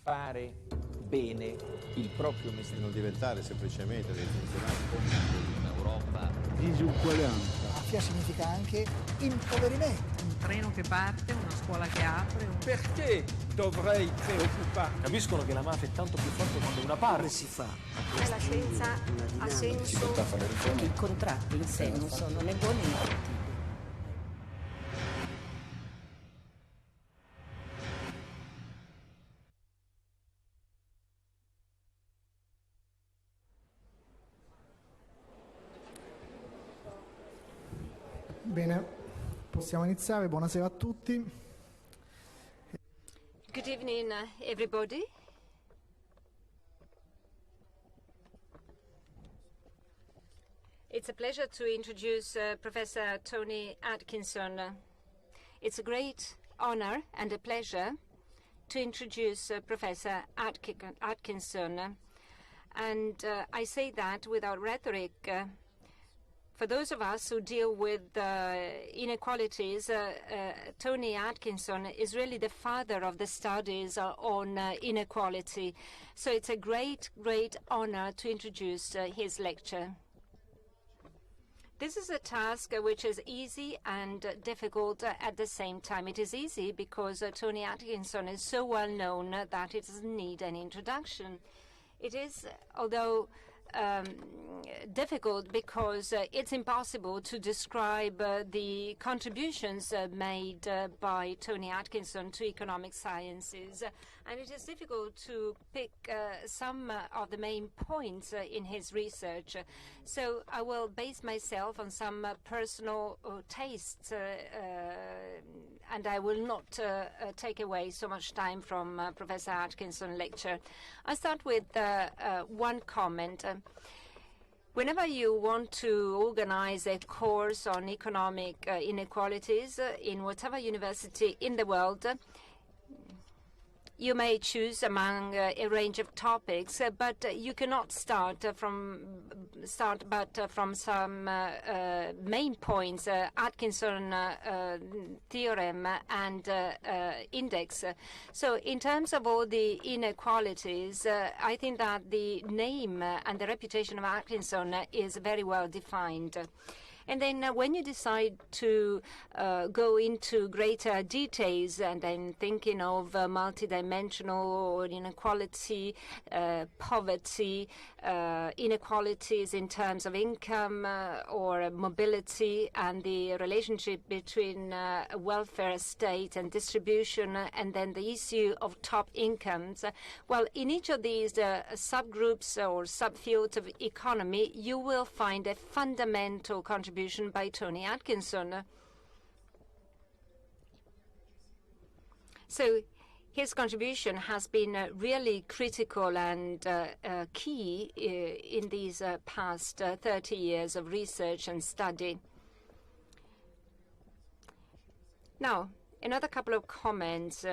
fare bene il proprio mestiere. Non diventare semplicemente dei funzionari di un'Europa. Disuguaglianza. Mafia significa anche impoverimento. Un treno che parte, una scuola che apre. Perché dovrei preoccuparmi? Capiscono che la mafia è tanto più forte quando una parte. Come si fa? La scienza ha senso. I contratti in sé non sono né buoni né cattivi. Bene, possiamo iniziare. Buonasera a tutti. Good evening, everybody. It's a pleasure to introduce Professor Tony Atkinson. It's a great honor and a pleasure to introduce Professor Atkinson. And I say that without rhetoric. For those of us who deal with inequalities, Tony Atkinson is really the father of the studies on inequality. So it's a great, great honor to introduce his lecture. This is a task which is easy and difficult at the same time. It is easy because Tony Atkinson is so well known that it doesn't need any introduction. It is, although difficult because it's impossible to describe the contributions made by Tony Atkinson to economic sciences. And it is difficult to pick some of the main points in his research. So I will base myself on some personal tastes, and I will not take away so much time from Professor Atkinson's lecture. I'll start with one comment. Whenever you want to organize a course on economic inequalities in whatever university in the world, you may choose among a range of topics, but you cannot start from some main points, Atkinson theorem and index. So in terms of all the inequalities, I think that the name and the reputation of Atkinson is very well defined. And then when you decide to go into greater details and then thinking of multidimensional inequality, poverty, inequalities in terms of income or mobility, and the relationship between welfare state and distribution, and then the issue of top incomes, well, in each of these subgroups or subfields of economy, you will find a fundamental contribution by Tony Atkinson. So his contribution has been really critical and key in these past 30 years of research and study. Now, another couple of comments.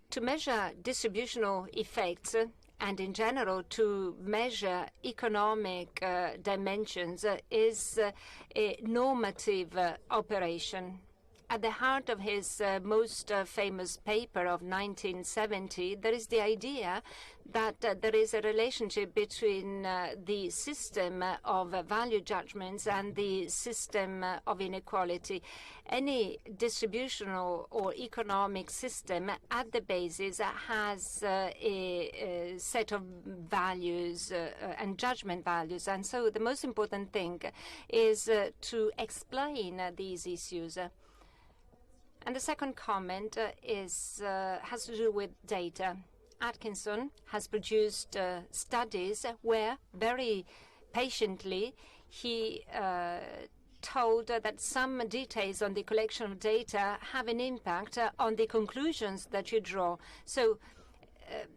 To measure distributional effects and in general to measure economic dimensions is a normative operation. At the heart of his most famous paper of 1970, there is the idea that there is a relationship between the system of value judgments and the system of inequality. Any distributional or economic system at the basis has a set of values and judgment values. And so the most important thing is to explain these issues. And the second comment has to do with data. Atkinson has produced studies where very patiently he told that some details on the collection of data have an impact on the conclusions that you draw. So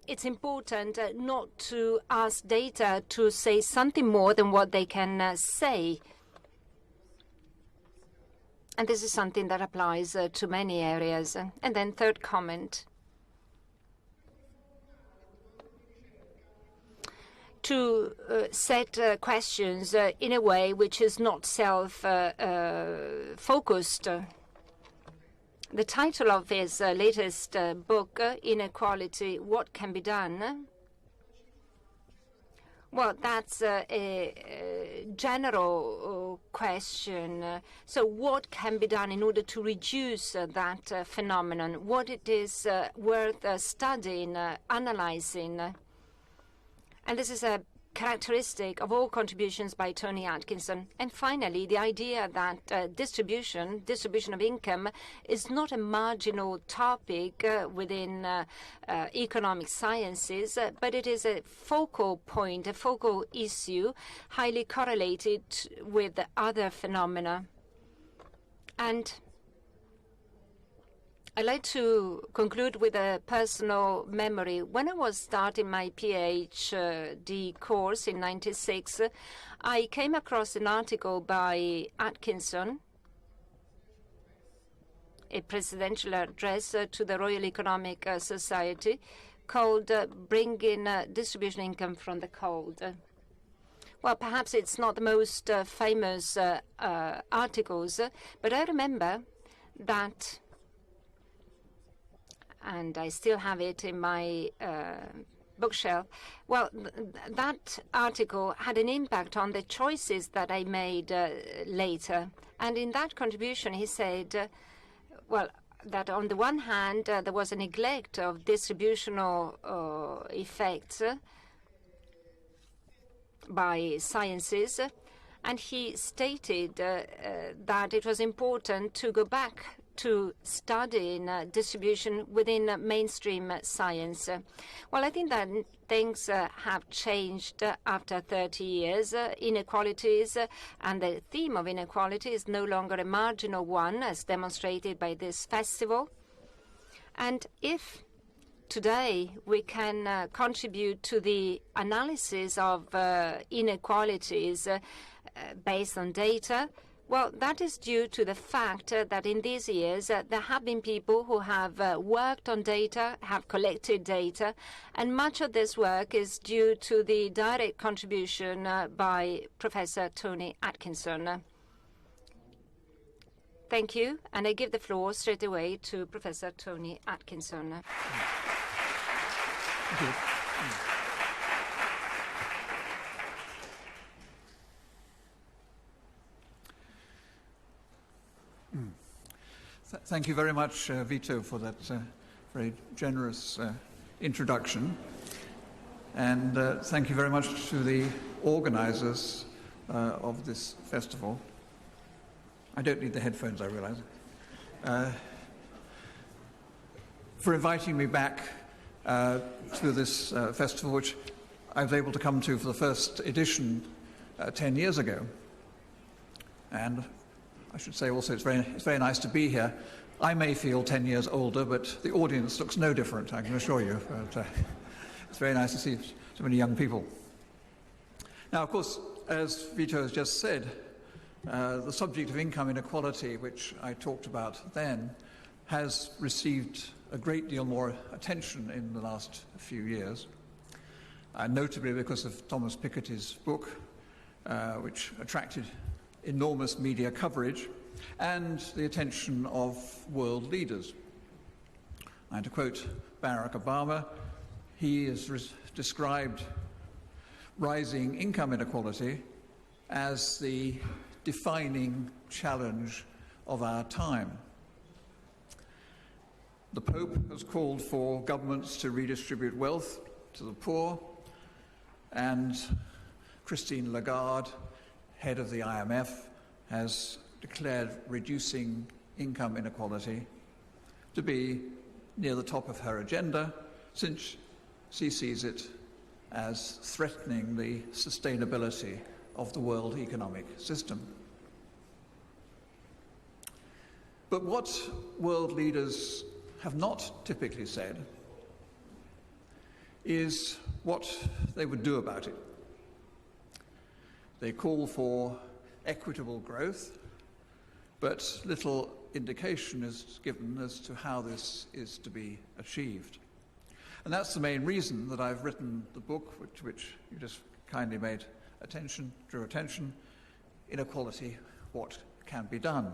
it's important not to ask data to say something more than what they can say. And this is something that applies to many areas. And then third comment. to set questions in a way which is not self-focused. The title of his latest book, Inequality, What Can Be Done? Well, that's a general question. So what can be done in order to reduce that phenomenon? What it is worth studying, analyzing? And this is a characteristic of all contributions by Tony Atkinson. And finally, the idea that distribution of income is not a marginal topic within economic sciences, but it is a focal point, a focal issue, highly correlated with other phenomena. And I'd like to conclude with a personal memory. When I was starting my PhD course in '96, I came across an article by Atkinson, a presidential address to the Royal Economic Society, called Bringing Distribution Income from the Cold. Well, perhaps it's not the most famous articles, but I remember that, and I still have it in my bookshelf. Well, that article had an impact on the choices that I made later. And in that contribution, he said, well, that on the one hand, there was a neglect of distributional effects by sciences, and he stated that it was important to go back to studying distribution within mainstream science. Well, I think that things have changed after 30 years. Inequalities and the theme of inequality is no longer a marginal one, as demonstrated by this festival. And if today we can contribute to the analysis of inequalities based on data, well, that is due to the fact that in these years there have been people who have worked on data, have collected data, and much of this work is due to the direct contribution by Professor Tony Atkinson. Thank you, and I give the floor straight away to Professor Tony Atkinson. Thank you. Thank you very much, Vito, for that very generous introduction. And thank you very much to the organizers of this festival. I don't need the headphones, I realize. For inviting me back to this festival, which I was able to come to for the first edition 10 years ago. And I should say also it's very nice to be here. I may feel 10 years older, but the audience looks no different, I can assure you. But, it's very nice to see so many young people. Now, of course, as Vito has just said, the subject of income inequality, which I talked about then, has received a great deal more attention in the last few years, notably because of Thomas Piketty's book, which attracted enormous media coverage and the attention of world leaders. And to quote Barack Obama, he has described rising income inequality as the defining challenge of our time. The Pope has called for governments to redistribute wealth to the poor, and Christine Lagarde, head of the IMF, has declared reducing income inequality to be near the top of her agenda, since she sees it as threatening the sustainability of the world economic system. But what world leaders have not typically said is what they would do about it. They call for equitable growth, but little indication is given as to how this is to be achieved. And that's the main reason that I've written the book, which you just kindly drew attention, Inequality, What Can Be Done?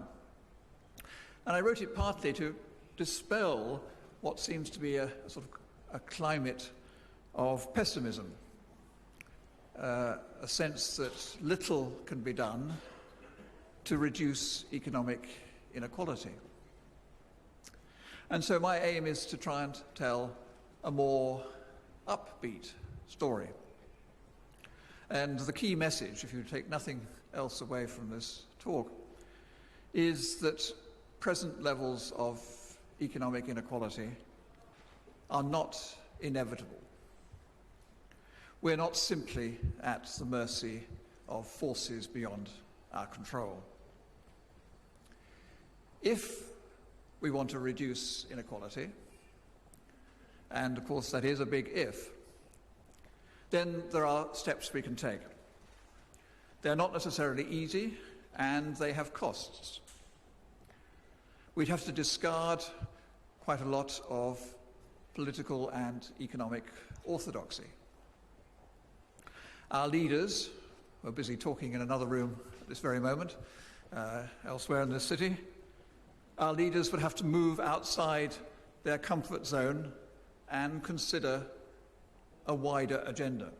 And I wrote it partly to dispel what seems to be a sort of a climate of pessimism, a sense that little can be done to reduce economic inequality. And so my aim is to try and tell a more upbeat story. And the key message, if you take nothing else away from this talk, is that present levels of economic inequality are not inevitable. We're not simply at the mercy of forces beyond our control. If we want to reduce inequality, and of course that is a big if, then there are steps we can take. They're not necessarily easy, and they have costs. We'd have to discard quite a lot of political and economic orthodoxy. Our leaders, who are busy talking in another room at this very moment, elsewhere in this city, our leaders would have to move outside their comfort zone and consider a wider agenda.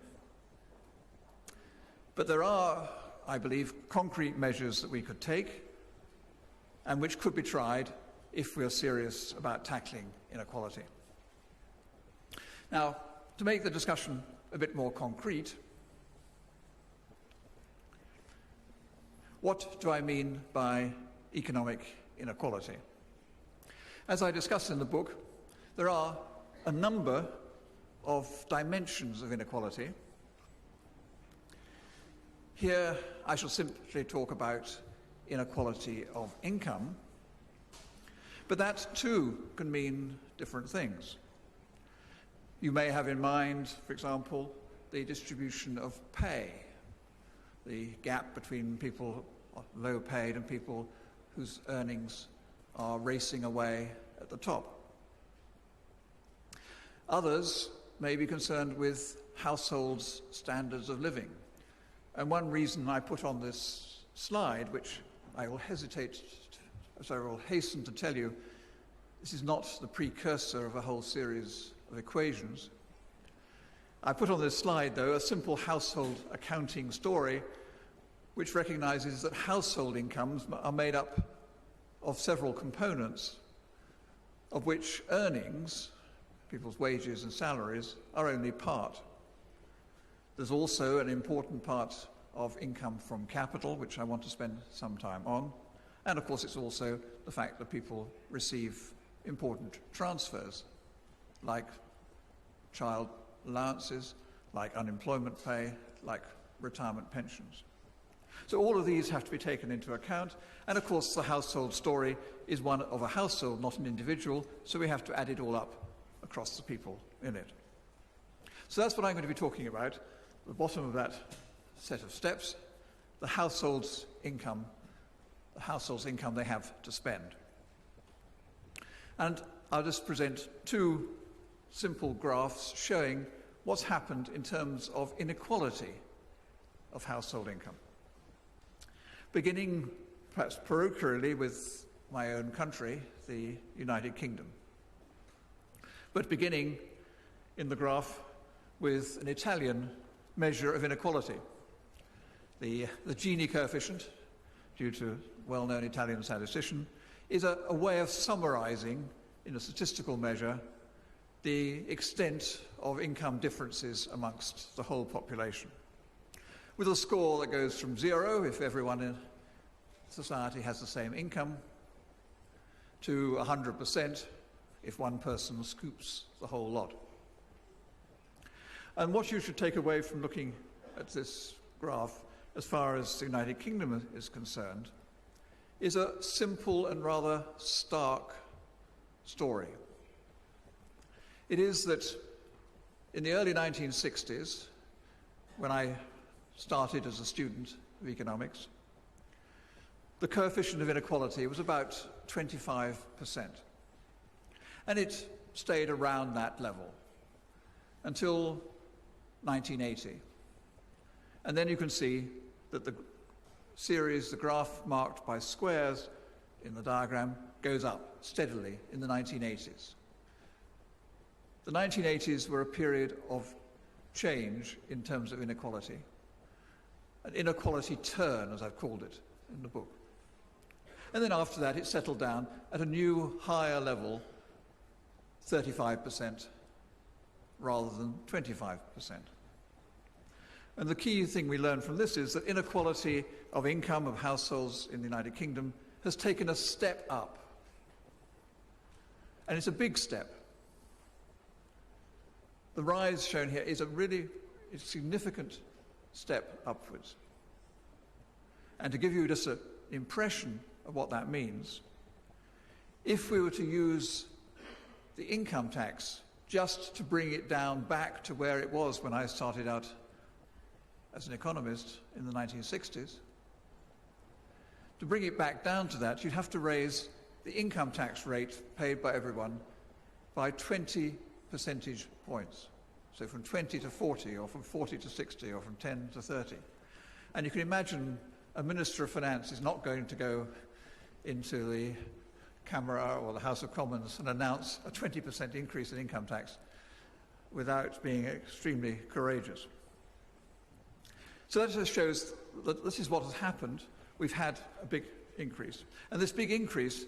But there are, I believe, concrete measures that we could take and which could be tried if we are serious about tackling inequality. Now, to make the discussion a bit more concrete, what do I mean by economic inequality? As I discuss in the book, there are a number of dimensions of inequality. Here I shall simply talk about inequality of income, but that too can mean different things. You may have in mind, for example, the distribution of pay, the gap between people low paid and people whose earnings are racing away at the top. Others may be concerned with households' standards of living. And one reason I put on this slide, which I will hasten to tell you, this is not the precursor of a whole series of equations. I put on this slide, though, a simple household accounting story which recognizes that household incomes are made up of several components, of which earnings, people's wages and salaries, are only part. There's also an important part of income from capital, which I want to spend some time on. And of course, it's also the fact that people receive important transfers, like child allowances, like unemployment pay, like retirement pensions. So all of these have to be taken into account. And of course, the household story is one of a household, not an individual, so we have to add it all up across the people in it. So that's what I'm going to be talking about. At the bottom of that set of steps, the household's income they have to spend. And I'll just present two simple graphs showing what's happened in terms of inequality of household income. Beginning perhaps parochially with my own country, the United Kingdom. But beginning in the graph with an Italian measure of inequality. The Gini coefficient, due to well-known Italian statistician, is a way of summarizing, in a statistical measure, the extent of income differences amongst the whole population, with a score that goes from 0, if everyone in society has the same income, to 100%, if one person scoops the whole lot. And what you should take away from looking at this graph, as far as the United Kingdom is concerned, is a simple and rather stark story. It is that in the early 1960s, when I started as a student of economics, the coefficient of inequality was about 25%. And it stayed around that level until 1980, And then you can see that the series, the graph marked by squares in the diagram, goes up steadily in the 1980s. The 1980s were a period of change in terms of inequality, an inequality turn, as I've called it in the book. And then after that, it settled down at a new, higher level, 35% rather than 25%. And the key thing we learn from this is that inequality of income of households in the United Kingdom has taken a step up. And it's a big step. The rise shown here is a really significant step upwards. And to give you just an impression of what that means, if we were to use the income tax just to bring it down back to where it was when I started out as an economist in the 1960s, to bring it back down to that, you'd have to raise the income tax rate paid by everyone by 20 percentage points. So from 20 to 40, or from 40 to 60, or from 10 to 30. And you can imagine a Minister of Finance is not going to go into the Camera or the House of Commons and announce a 20% increase in income tax without being extremely courageous. So that just shows that this is what has happened. We've had a big increase. And this big increase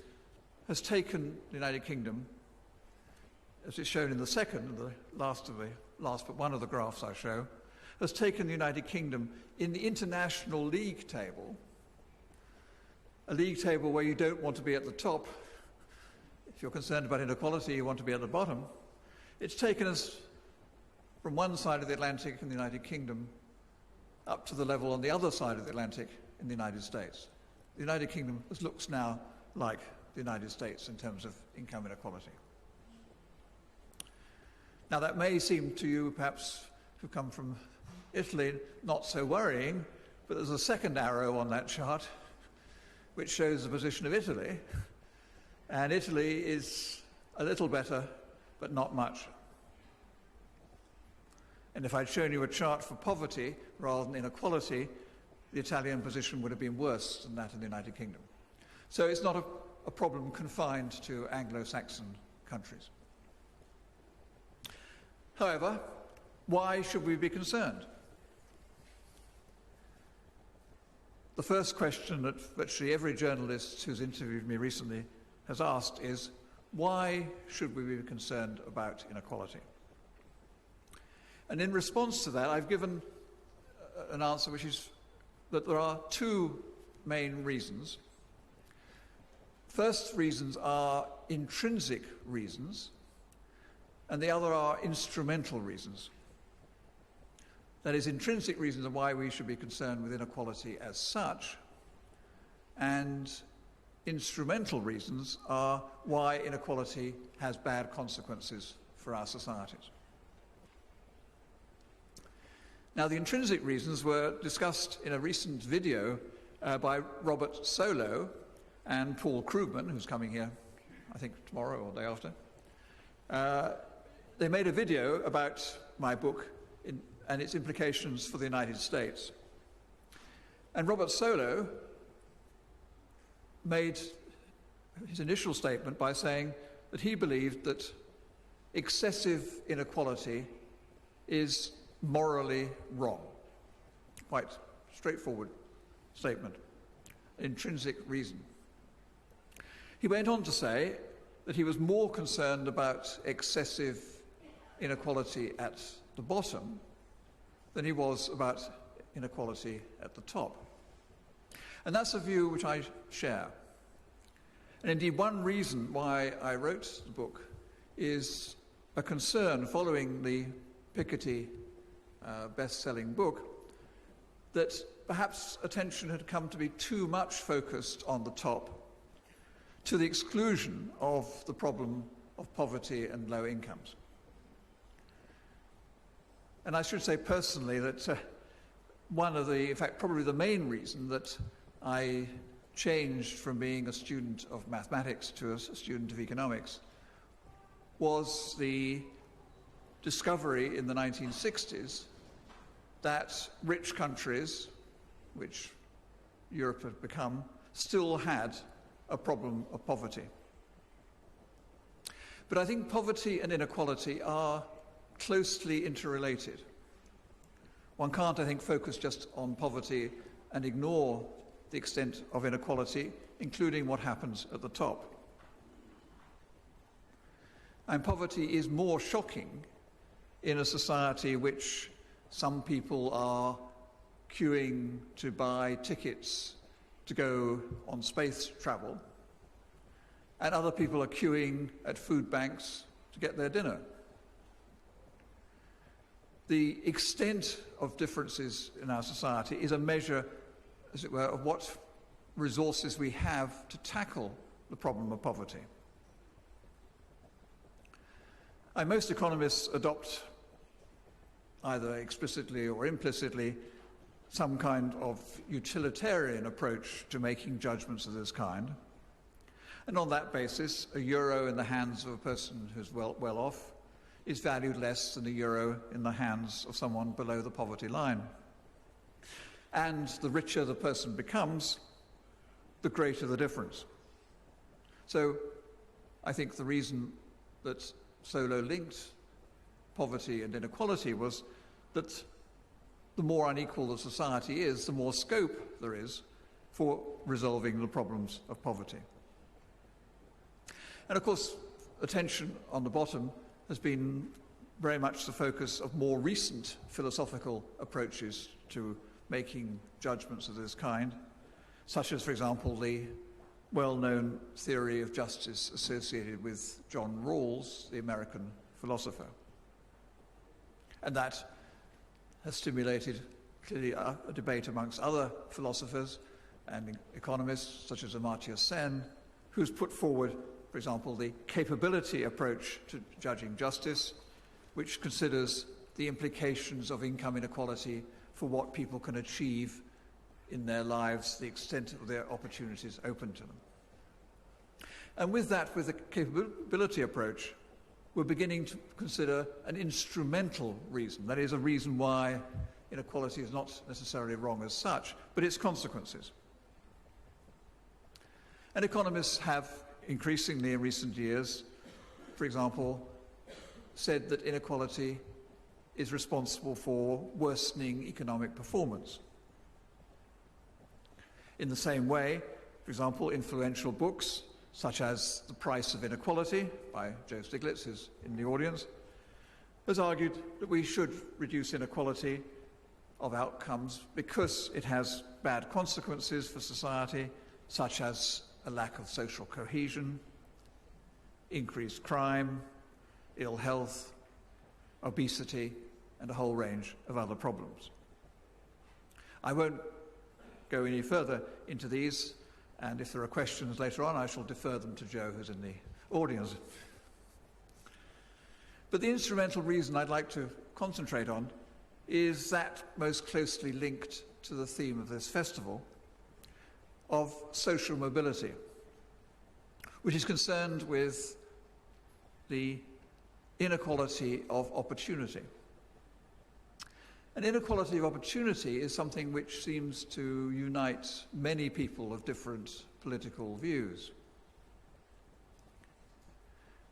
has taken the United Kingdom, as is shown in the second, the last but one of the graphs I show, has taken the United Kingdom in the international league table, a league table where you don't want to be at the top. If you're concerned about inequality, you want to be at the bottom. It's taken us from one side of the Atlantic in the United Kingdom up to the level on the other side of the Atlantic in the United States. The United Kingdom looks now like the United States in terms of income inequality. Now that may seem to you, perhaps, who come from Italy, not so worrying, but there's a second arrow on that chart which shows the position of Italy, and Italy is a little better, but not much. And if I'd shown you a chart for poverty rather than inequality, the Italian position would have been worse than that in the United Kingdom. So it's not a problem confined to Anglo-Saxon countries. However, why should we be concerned? The first question that virtually every journalist who's interviewed me recently has asked is, why should we be concerned about inequality? And in response to that, I've given an answer which is that there are two main reasons. First reasons are intrinsic reasons, and the other are instrumental reasons. That is, intrinsic reasons are why we should be concerned with inequality as such, and instrumental reasons are why inequality has bad consequences for our societies. Now, the intrinsic reasons were discussed in a recent video by Robert Solow and Paul Krugman, who's coming here, I think, tomorrow or the day after. They made a video about my book and its implications for the United States. And Robert Solow made his initial statement by saying that he believed that excessive inequality is morally wrong. Quite straightforward statement, intrinsic reason. He went on to say that he was more concerned about excessive inequality at the bottom than he was about inequality at the top. And that's a view which I share. And indeed, one reason why I wrote the book is a concern following the Piketty best-selling book that perhaps attention had come to be too much focused on the top to the exclusion of the problem of poverty and low incomes. And I should say personally that in fact, probably the main reason that I changed from being a student of mathematics to a student of economics was the discovery in the 1960s that rich countries, which Europe had become, still had a problem of poverty. But I think poverty and inequality are closely interrelated. One can't, I think, focus just on poverty and ignore the extent of inequality, including what happens at the top. And poverty is more shocking in a society which some people are queuing to buy tickets to go on space travel, and other people are queuing at food banks to get their dinner. The extent of differences in our society is a measure, as it were, of what resources we have to tackle the problem of poverty. And most economists adopt, either explicitly or implicitly, some kind of utilitarian approach to making judgments of this kind. And on that basis, a euro in the hands of a person who's well off is valued less than a euro in the hands of someone below the poverty line. And the richer the person becomes, the greater the difference. So I think the reason that Solow linked poverty and inequality was that the more unequal the society is, the more scope there is for resolving the problems of poverty. And of course, attention on the bottom has been very much the focus of more recent philosophical approaches to making judgments of this kind, such as, for example, the well-known theory of justice associated with John Rawls, the American philosopher. And that has stimulated clearly a debate amongst other philosophers and economists, such as Amartya Sen, who's put forward, for example, the capability approach to judging justice, which considers the implications of income inequality for what people can achieve in their lives, the extent of their opportunities open to them. And with that, with the capability approach, we're beginning to consider an instrumental reason. That is, a reason why inequality is not necessarily wrong as such, but its consequences. And economists have increasingly in recent years, for example, said that inequality is responsible for worsening economic performance. In the same way, for example, influential books such as The Price of Inequality by Joe Stiglitz, who's in the audience, has argued that we should reduce inequality of outcomes because it has bad consequences for society, such as a lack of social cohesion, increased crime, ill health, obesity, and a whole range of other problems. I won't go any further into these, and if there are questions later on, I shall defer them to Joe, who's in the audience. But the instrumental reason I'd like to concentrate on is that most closely linked to the theme of this festival of social mobility, which is concerned with the inequality of opportunity. And inequality of opportunity is something which seems to unite many people of different political views.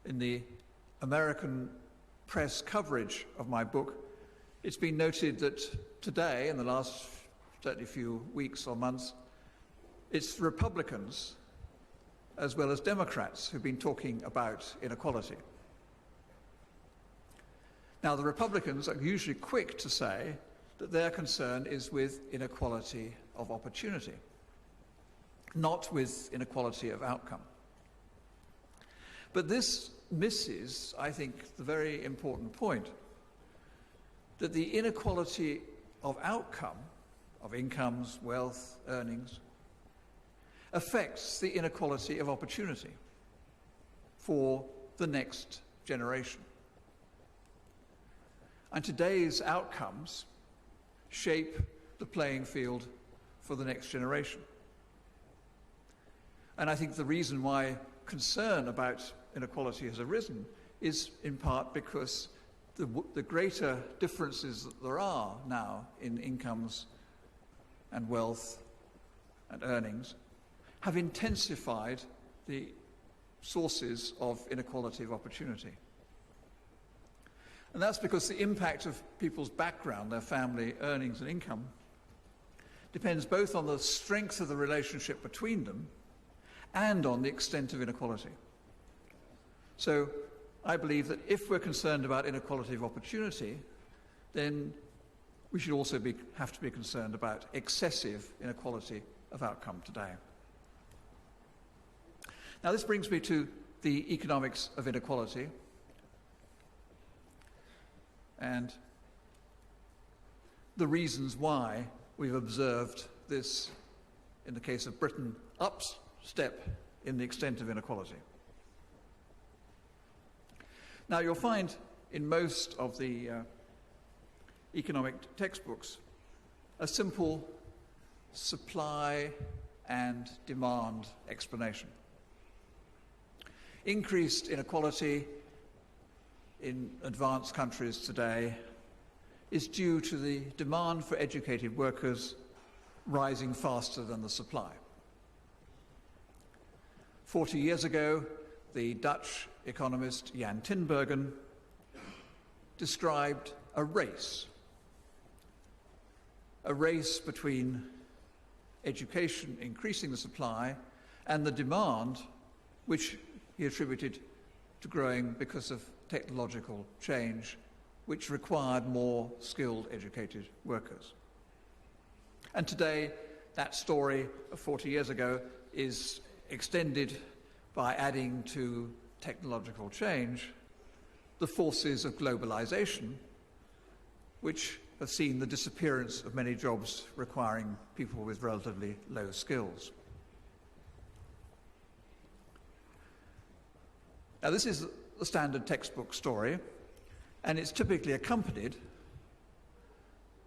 In the American press coverage of my book, it's been noted that today, in the last certainly few weeks or months, it's Republicans as well as Democrats who've been talking about inequality. Now, the Republicans are usually quick to say that their concern is with inequality of opportunity, not with inequality of outcome. But this misses, I think, the very important point that the inequality of outcome, of incomes, wealth, earnings, affects the inequality of opportunity for the next generation. And today's outcomes shape the playing field for the next generation. And I think the reason why concern about inequality has arisen is in part because the greater differences that there are now in incomes and wealth and earnings have intensified the sources of inequality of opportunity. And that's because the impact of people's background, their family, earnings and income, depends both on the strength of the relationship between them and on the extent of inequality. So I believe that if we're concerned about inequality of opportunity, then we should also have to be concerned about excessive inequality of outcome today. Now this brings me to the economics of inequality and the reasons why we've observed this, in the case of Britain, upstep in the extent of inequality. Now you'll find in most of the economic textbooks a simple supply and demand explanation. Increased inequality in advanced countries today is due to the demand for educated workers rising faster than the supply. 40 years ago, the Dutch economist Jan Tinbergen described a race between education increasing the supply and the demand, which he attributed to growing because of technological change, which required more skilled, educated workers. And today, that story of 40 years ago is extended by adding to technological change the forces of globalization, which have seen the disappearance of many jobs requiring people with relatively low skills. Now, this is the standard textbook story, and it's typically accompanied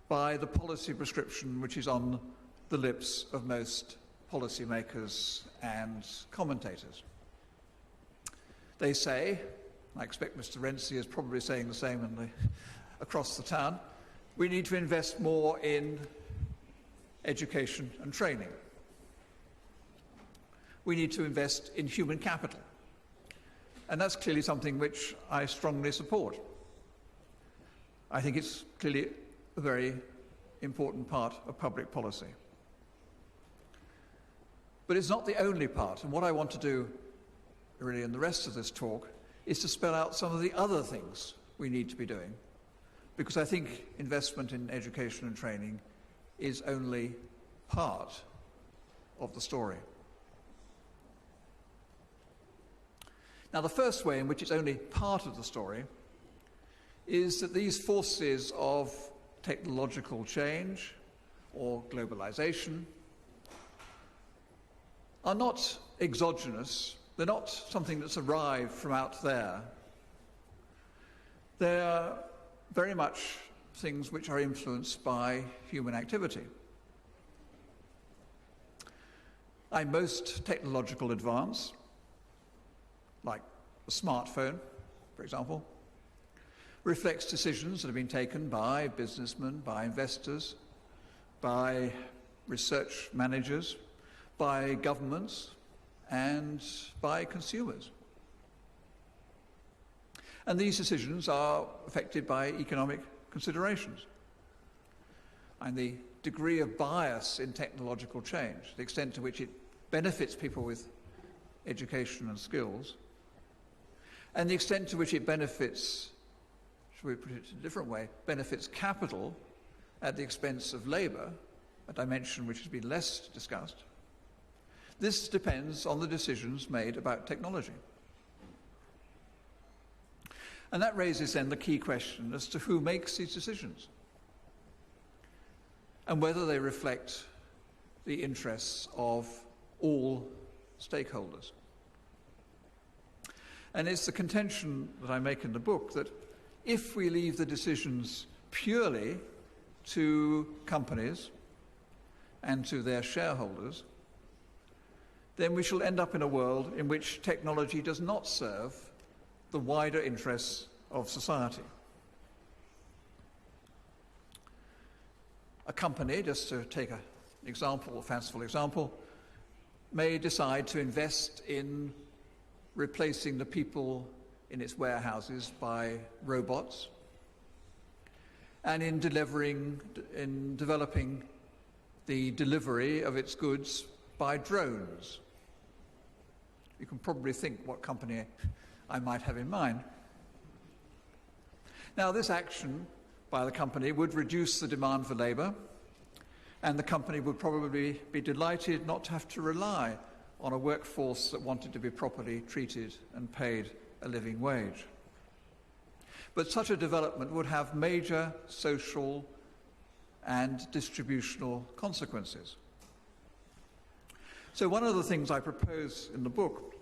by the policy prescription which is on the lips of most policymakers and commentators. They say, I expect Mr. Renzi is probably saying the same across the town, we need to invest more in education and training. We need to invest in human capital. And that's clearly something which I strongly support. I think it's clearly a very important part of public policy. But it's not the only part, and what I want to do really in the rest of this talk is to spell out some of the other things we need to be doing, because I think investment in education and training is only part of the story. Now, the first way in which it's only part of the story is that these forces of technological change or globalization are not exogenous. They're not something that's arrived from out there. They're very much things which are influenced by human activity. Most technological advance, like the smartphone, for example, reflects decisions that have been taken by businessmen, by investors, by research managers, by governments, and by consumers. And these decisions are affected by economic considerations. And the degree of bias in technological change, the extent to which it benefits people with education and skills, and the extent to which it benefits, should we put it in a different way, benefits capital at the expense of labour, a dimension which has been less discussed. This depends on the decisions made about technology. And that raises then the key question as to who makes these decisions and whether they reflect the interests of all stakeholders. And it's the contention that I make in the book that if we leave the decisions purely to companies and to their shareholders, then we shall end up in a world in which technology does not serve the wider interests of society. a company, just to take an example, a fanciful example, may decide to invest in replacing the people in its warehouses by robots, and in developing the delivery of its goods by drones. You can probably think what company I might have in mind. Now, this action by the company would reduce the demand for labour, and the company would probably be delighted not to have to rely on a workforce that wanted to be properly treated and paid a living wage. But such a development would have major social and distributional consequences. So one of the things I propose in the book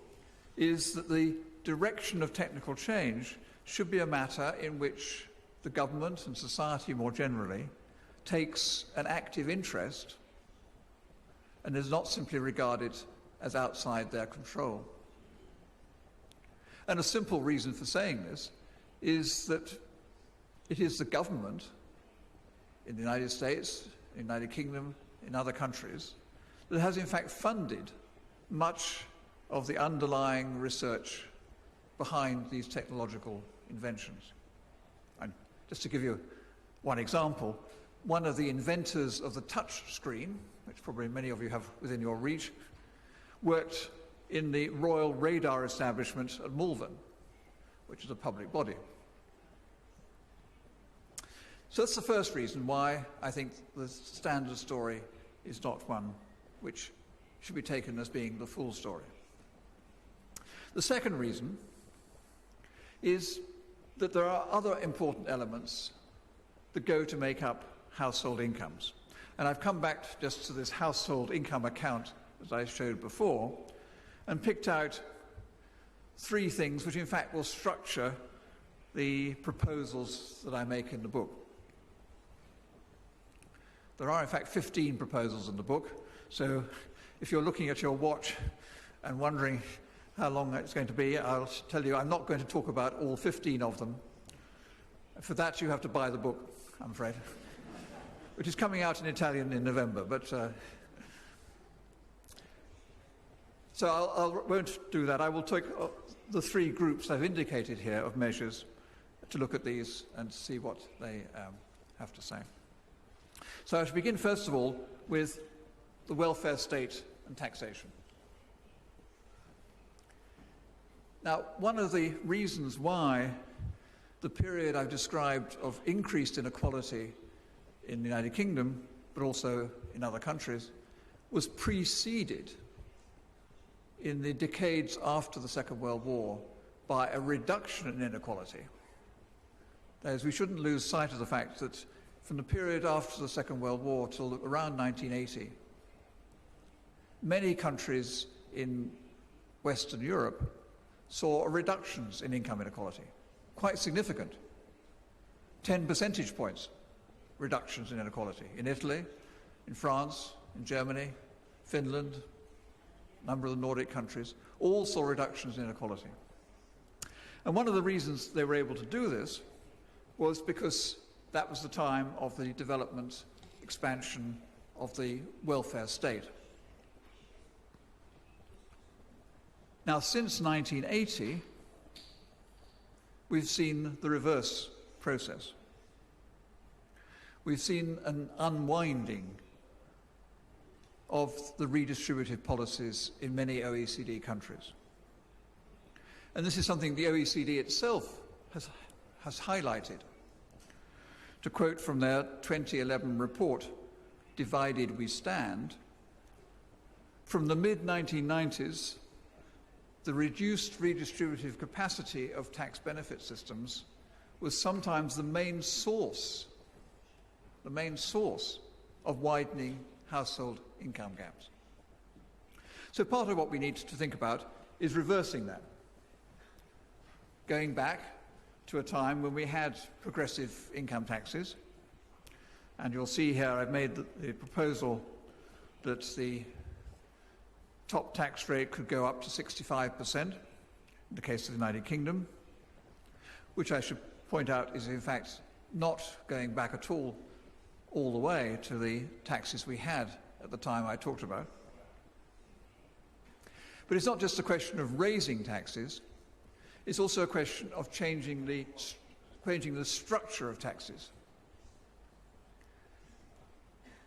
is that the direction of technical change should be a matter in which the government and society more generally takes an active interest and is not simply regarded as outside their control. And a simple reason for saying this is that it is the government in the United States, in the United Kingdom, in other countries, that has in fact funded much of the underlying research behind these technological inventions. And just to give you one example, one of the inventors of the touch screen, which probably many of you have within your reach, worked in the Royal Radar Establishment at Malvern, which is a public body. So that's the first reason why I think the standard story is not one which should be taken as being the full story. The second reason is that there are other important elements that go to make up household incomes. And I've come back just to this household income account as I showed before, and picked out three things which in fact will structure the proposals that I make in the book. There are in fact 15 proposals in the book, so if you're looking at your watch and wondering how long it's going to be, I'll tell you I'm not going to talk about all 15 of them. For that you have to buy the book, I'm afraid, which is coming out in Italian in November. But so I won't do that. I will take the three groups I've indicated here of measures to look at these and see what they have to say. So I should begin first of all with the welfare state and taxation. Now, one of the reasons why the period I've described of increased inequality in the United Kingdom, but also in other countries, was preceded in the decades after the Second World War by a reduction in inequality. That is, we shouldn't lose sight of the fact that from the period after the Second World War till around 1980, many countries in Western Europe saw reductions in income inequality, quite significant. 10 percentage points reductions in inequality. In Italy, in France, in Germany, Finland, a number of the Nordic countries, all saw reductions in inequality. And one of the reasons they were able to do this was because that was the time of the development, expansion of the welfare state. Now, since 1980, we've seen the reverse process. We've seen an unwinding of the redistributive policies in many OECD countries. And this is something the OECD itself has highlighted. To quote from their 2011 report, Divided We Stand, from the mid-1990s, the reduced redistributive capacity of tax benefit systems was sometimes the main source of widening household income gaps. So part of what we need to think about is reversing that, going back to a time when we had progressive income taxes. And you'll see here I've made the proposal that the top tax rate could go up to 65% in the case of the United Kingdom, which I should point out is in fact not going back at all all the way to the taxes we had at the time I talked about. But it's not just a question of raising taxes, it's also a question of changing the structure of taxes.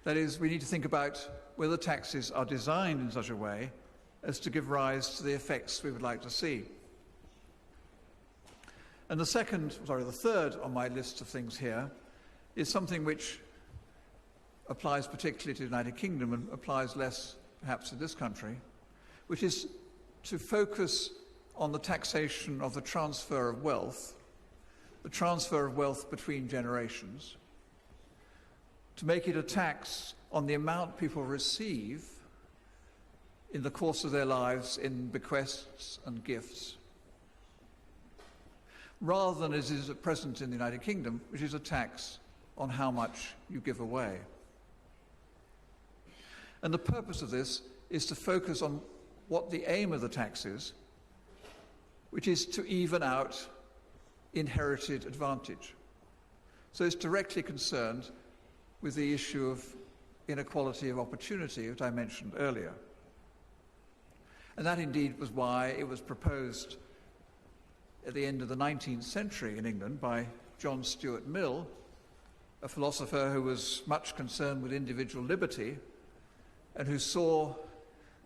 That is, we need to think about whether taxes are designed in such a way as to give rise to the effects we would like to see. And the third on my list of things here is something which applies particularly to the United Kingdom and applies less perhaps to this country, which is to focus on the taxation of the transfer of wealth between generations, to make it a tax on the amount people receive in the course of their lives in bequests and gifts, rather than as is at present in the United Kingdom, which is a tax on how much you give away. And the purpose of this is to focus on what the aim of the tax is, which is to even out inherited advantage. So it's directly concerned with the issue of inequality of opportunity that I mentioned earlier. And that indeed was why it was proposed at the end of the 19th century in England by John Stuart Mill, a philosopher who was much concerned with individual liberty and who saw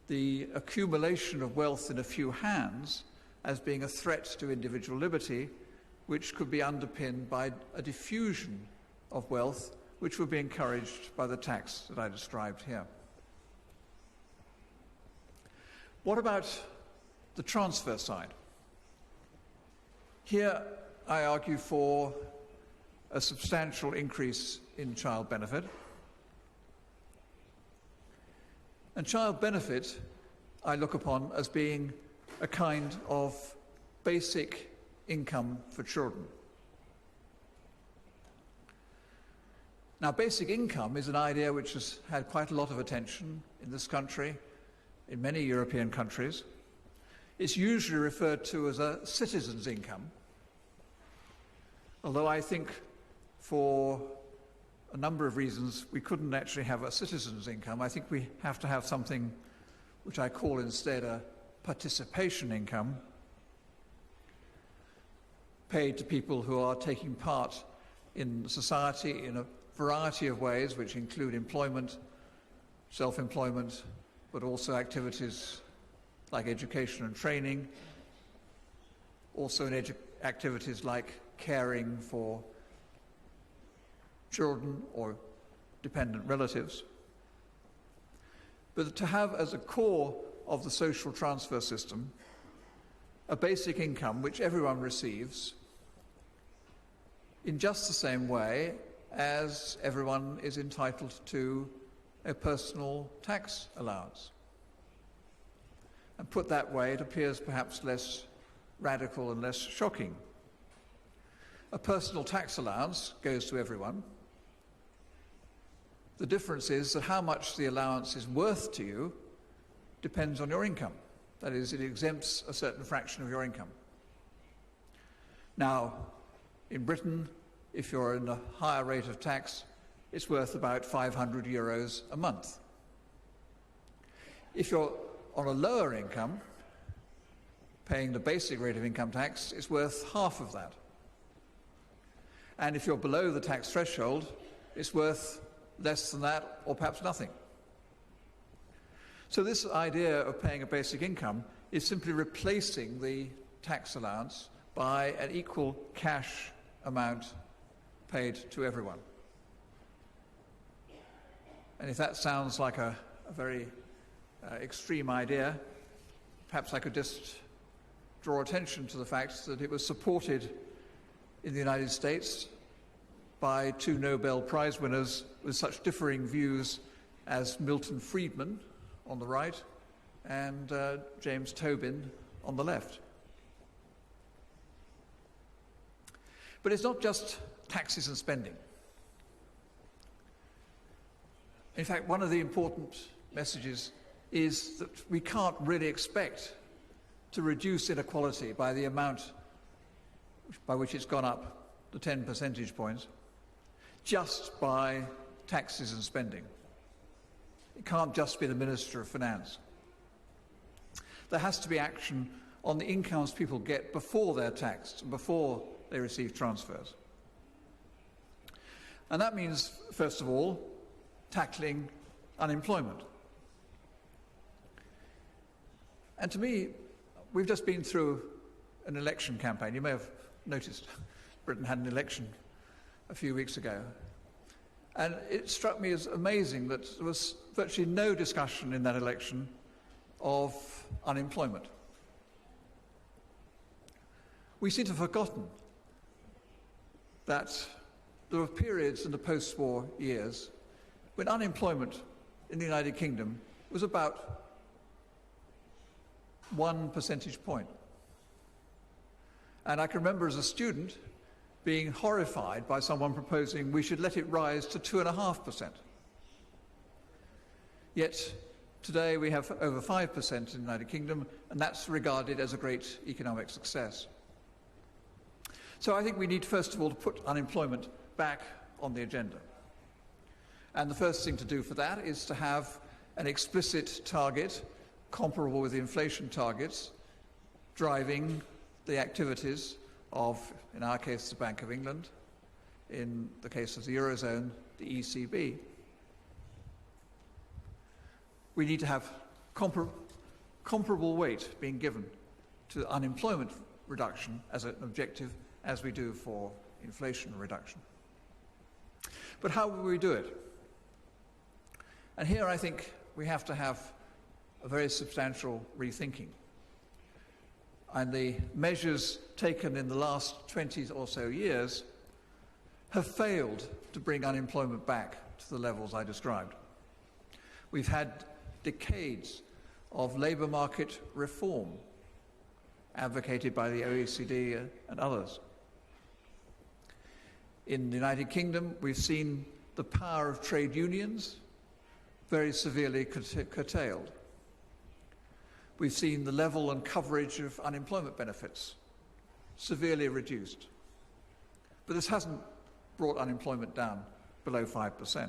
the accumulation of wealth in a few hands as being a threat to individual liberty, which could be underpinned by a diffusion of wealth which would be encouraged by the tax that I described here. What about the transfer side? Here I argue for a substantial increase in child benefit. And child benefit I look upon as being a kind of basic income for children. Now, basic income is an idea which has had quite a lot of attention in this country, in many European countries. It's usually referred to as a citizen's income, although I think for a number of reasons we couldn't actually have a citizen's income. I think we have to have something which I call instead a participation income, paid to people who are taking part in society in a variety of ways, which include employment, self-employment, but also activities like education and training, also in activities like caring for children or dependent relatives. But to have as a core of the social transfer system a basic income which everyone receives in just the same way as everyone is entitled to a personal tax allowance. And put that way, it appears perhaps less radical and less shocking. A personal tax allowance goes to everyone. The difference is that how much the allowance is worth to you depends on your income. That is, it exempts a certain fraction of your income. Now, in Britain, if you're in a higher rate of tax, it's worth about €500 a month. If you're on a lower income, paying the basic rate of income tax, it's worth half of that. And if you're below the tax threshold, it's worth less than that, or perhaps nothing. So this idea of paying a basic income is simply replacing the tax allowance by an equal cash amount paid to everyone. And if that sounds like a very extreme idea, perhaps I could just draw attention to the fact that it was supported in the United States by two Nobel Prize winners with such differing views as Milton Friedman on the right and James Tobin on the left. But it's not just taxes and spending. In fact, one of the important messages is that we can't really expect to reduce inequality by the amount by which it's gone up, the 10 percentage points, just by taxes and spending. It can't just be the Minister of Finance. There has to be action on the incomes people get before they're taxed and before they receive transfers. And that means, first of all, tackling unemployment. And to me, we've just been through an election campaign. You may have noticed Britain had an election a few weeks ago. And it struck me as amazing that there was virtually no discussion in that election of unemployment. We seem to have forgotten that there were periods in the post-war years when unemployment in the United Kingdom was about 1 percentage point. And I can remember as a student being horrified by someone proposing we should let it rise to 2.5%. Yet today we have over 5% in the United Kingdom, and that's regarded as a great economic success. So I think we need, first of all, to put unemployment back on the agenda. And the first thing to do for that is to have an explicit target comparable with the inflation targets driving the activities of, in our case, the Bank of England, in the case of the Eurozone, the ECB. We need to have comparable weight being given to unemployment reduction as an objective as we do for inflation reduction. But how will we do it? And here I think we have to have a very substantial rethinking. And the measures taken in the last 20 or so years have failed to bring unemployment back to the levels I described. We've had decades of labour market reform advocated by the OECD and others. In the United Kingdom, we've seen the power of trade unions very severely curtailed. We've seen the level and coverage of unemployment benefits severely reduced. But this hasn't brought unemployment down below 5%.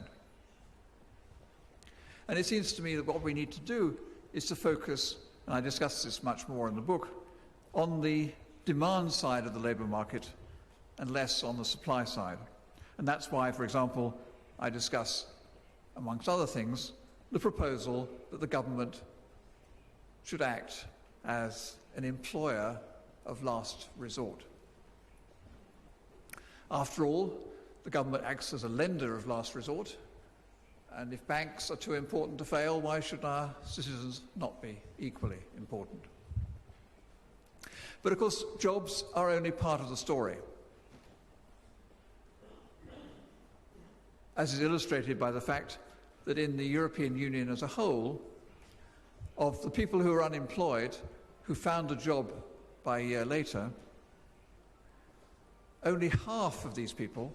And it seems to me that what we need to do is to focus, and I discuss this much more in the book, on the demand side of the labour market and less on the supply side. And that's why, for example, I discuss, amongst other things, the proposal that the government should act as an employer of last resort. After all, the government acts as a lender of last resort, and if banks are too important to fail, why should our citizens not be equally important? But of course, jobs are only part of the story. As is illustrated by the fact that in the European Union as a whole, of the people who are unemployed, who found a job by a year later, only half of these people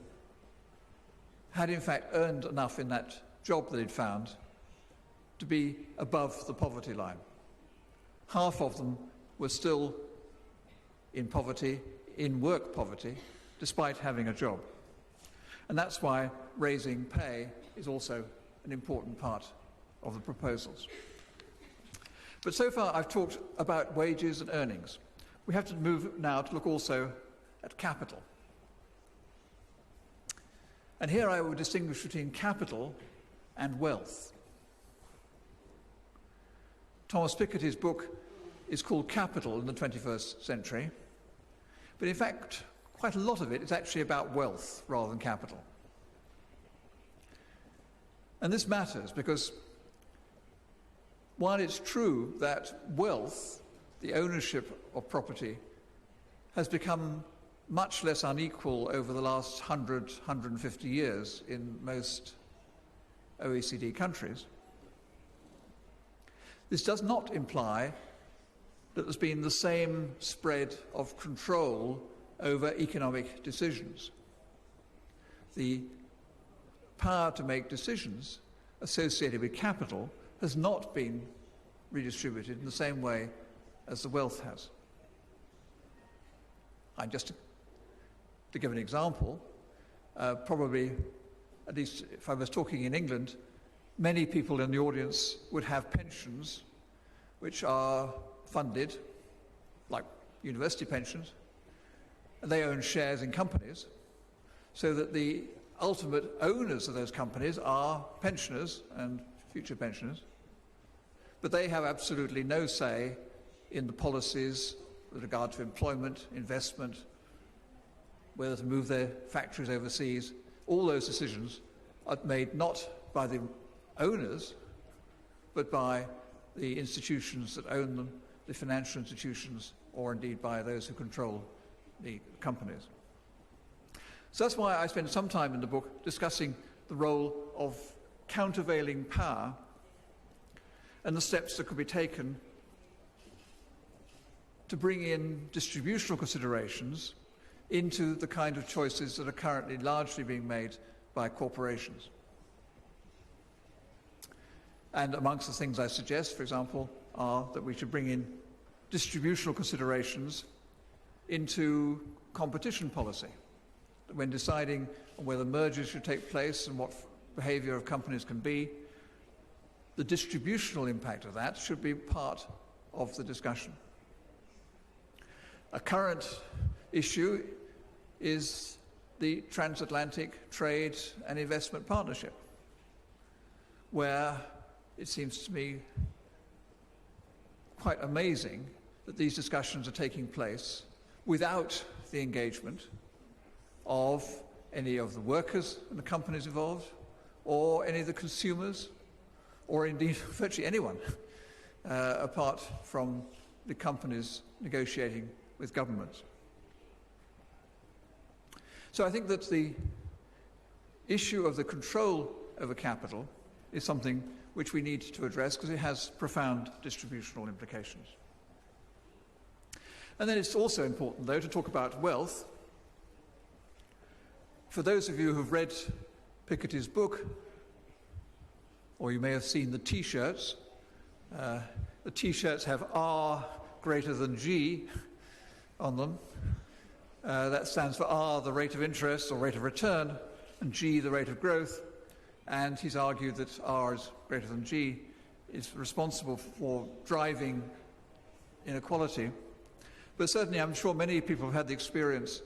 had in fact earned enough in that job that they'd found to be above the poverty line. Half of them were still in poverty, in work poverty, despite having a job. And that's why raising pay is also an important part of the proposals. But so far I've talked about wages and earnings. We have to move now to look also at capital. And here I will distinguish between capital and wealth. Thomas Piketty's book is called Capital in the 21st Century, but in fact quite a lot of it is actually about wealth rather than capital. And this matters because while it's true that wealth, the ownership of property, has become much less unequal over the last 100, 150 years in most OECD countries, this does not imply that there's been the same spread of control over economic decisions. The power to make decisions associated with capital has not been redistributed in the same way as the wealth has. Just to give an example, probably at least if I was talking in England, many people in the audience would have pensions which are funded, like university pensions, and they own shares in companies, so that the ultimate owners of those companies are pensioners and future pensioners, but they have absolutely no say in the policies with regard to employment, investment, whether to move their factories overseas. All those decisions are made not by the owners, but by the institutions that own them, the financial institutions, or indeed by those who control the companies. So that's why I spend some time in the book discussing the role of countervailing power and the steps that could be taken to bring in distributional considerations into the kind of choices that are currently largely being made by corporations. And amongst the things I suggest, for example, are that we should bring in distributional considerations into competition policy. When deciding on whether mergers should take place and what behaviour of companies can be, the distributional impact of that should be part of the discussion. A current issue is the Transatlantic Trade and Investment Partnership, where it seems to me quite amazing that these discussions are taking place without the engagement of any of the workers in the companies involved, or any of the consumers, or indeed virtually anyone, apart from the companies negotiating with governments. So I think that the issue of the control over capital is something which we need to address because it has profound distributional implications. And then it's also important, though, to talk about wealth. For those of you who've read Piketty's book, or you may have seen the T-shirts, the T-shirts have R greater than G on them. That stands for R, the rate of interest or rate of return, and G, the rate of growth. And he's argued that R is greater than G is responsible for driving inequality. But certainly I'm sure many people have had the experience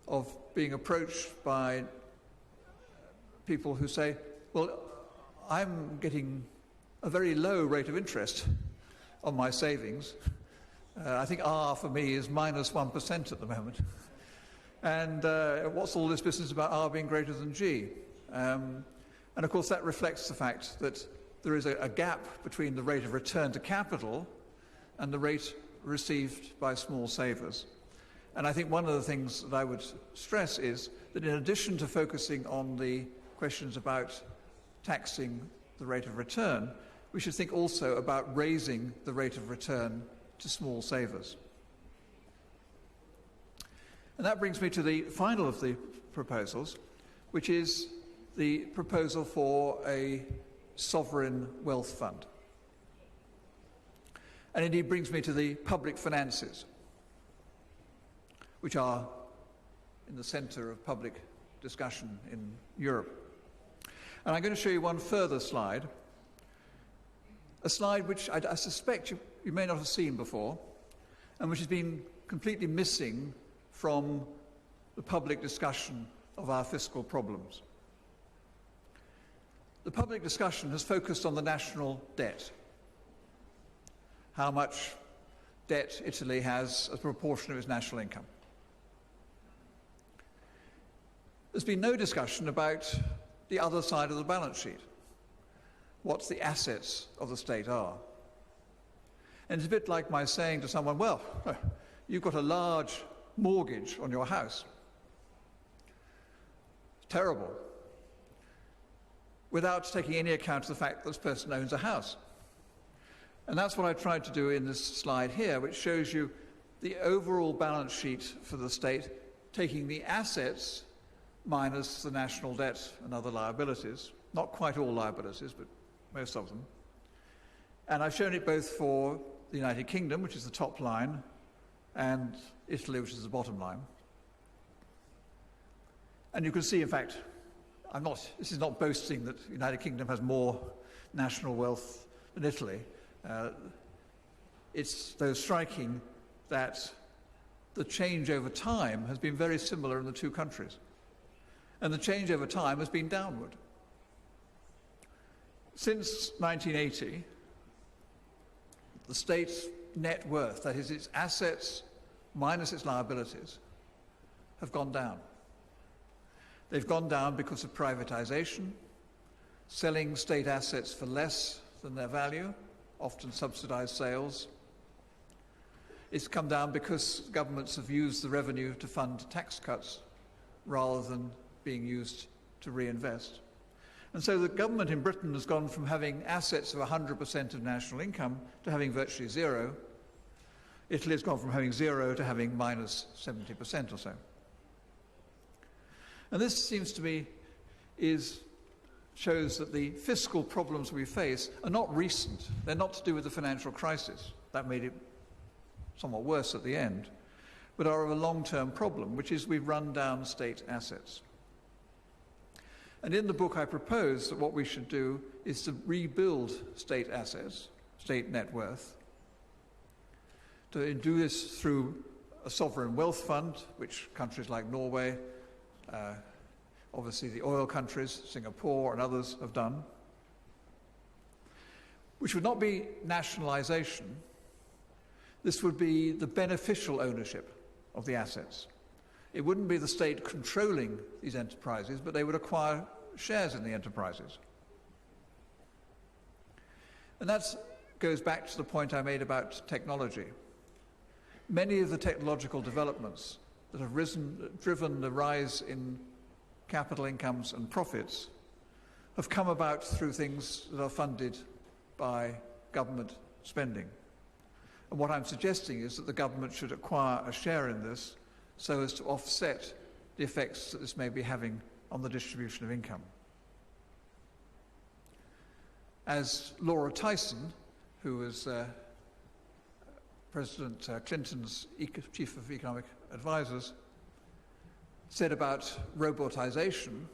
of being approached by people who say, well, I'm getting a very low rate of interest on my savings. I think R for me is minus 1% at the moment. And what's all this business about R being greater than G? And of course that reflects the fact that there is a gap between the rate of return to capital and the rate received by small savers. And I think one of the things that I would stress is that in addition to focusing on the questions about taxing the rate of return, we should think also about raising the rate of return to small savers. And that brings me to the final of the proposals, which is the proposal for a sovereign wealth fund. And indeed brings me to the public finances, which are in the centre of public discussion in Europe. And I'm going to show you one further slide, a slide which I suspect you may not have seen before, and which has been completely missing from the public discussion of our fiscal problems. The public discussion has focused on the national debt, how much debt Italy has as a proportion of its national income. There's been no discussion about the other side of the balance sheet, what the assets of the state are. And it's a bit like my saying to someone, well, you've got a large mortgage on your house. Terrible. Without taking any account of the fact that this person owns a house. And that's what I tried to do in this slide here, which shows you the overall balance sheet for the state, taking the assets minus the national debt and other liabilities. Not quite all liabilities, but most of them. And I've shown it both for the United Kingdom, which is the top line, and Italy, which is the bottom line. And you can see, in fact, this is not boasting that the United Kingdom has more national wealth than Italy. It's though striking that the change over time has been very similar in the two countries. And the change over time has been downward. Since 1980, the state's net worth, that is its assets minus its liabilities, have gone down. They've gone down because of privatization, selling state assets for less than their value, often subsidized sales. It's come down because governments have used the revenue to fund tax cuts rather than being used to reinvest. And so the government in Britain has gone from having assets of 100% of national income to having virtually zero. Italy has gone from having zero to having minus 70% or so. And this seems to me shows that the fiscal problems we face are not recent. They're not to do with the financial crisis. That made it somewhat worse at the end, but are of a long-term problem, which is we've run down state assets. And in the book I propose that what we should do is to rebuild state assets, state net worth, to do this through a sovereign wealth fund, which countries like Norway, obviously the oil countries, Singapore and others have done, which would not be nationalization. This would be the beneficial ownership of the assets. It wouldn't be the state controlling these enterprises, but they would acquire shares in the enterprises. And that goes back to the point I made about technology. Many of the technological developments that have driven the rise in capital incomes and profits have come about through things that are funded by government spending. And what I'm suggesting is that the government should acquire a share in this so as to offset the effects that this may be having on the distribution of income. As Laura Tyson, who was President Clinton's chief of economic advisors, said about robotization,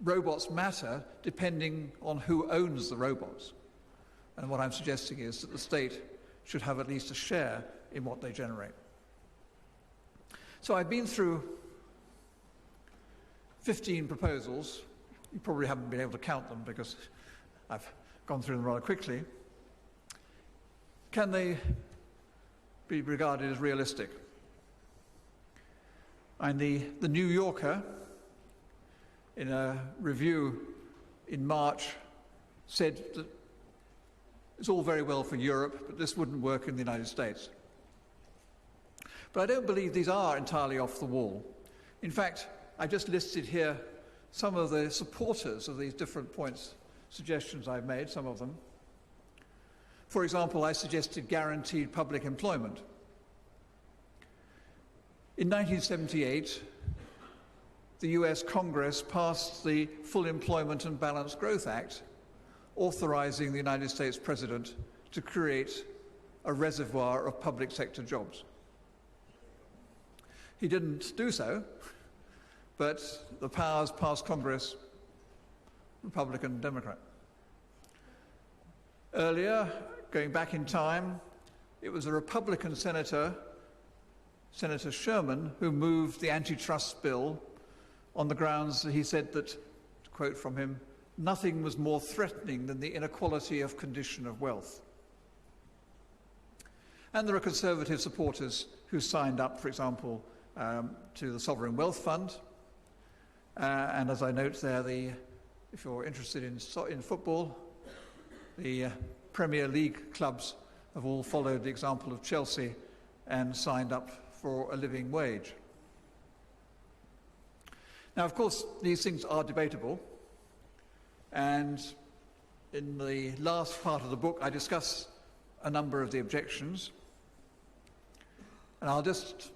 robots matter depending on who owns the robots. And what I'm suggesting is that the state should have at least a share in what they generate. So I've been through 15 proposals. You probably haven't been able to count them because I've gone through them rather quickly. Can they be regarded as realistic? And the New Yorker, in a review in March, said that it's all very well for Europe, but this wouldn't work in the United States. But I don't believe these are entirely off the wall. In fact, I just listed here some of the supporters of these different points, suggestions I've made, some of them. For example, I suggested guaranteed public employment. In 1978, the US Congress passed the Full Employment and Balanced Growth Act, authorizing the United States President to create a reservoir of public sector jobs. He didn't do so, but the powers passed Congress, Republican, Democrat. Earlier, going back in time, it was a Republican senator, Senator Sherman, who moved the antitrust bill on the grounds that he said that, to quote from him, nothing was more threatening than the inequality of condition of wealth. And there are conservative supporters who signed up, for example, to the Sovereign Wealth Fund. And as I note there, if you're interested in football, the Premier League clubs have all followed the example of Chelsea and signed up for a living wage. Now, of course, these things are debatable. And in the last part of the book, I discuss a number of the objections. And I'll just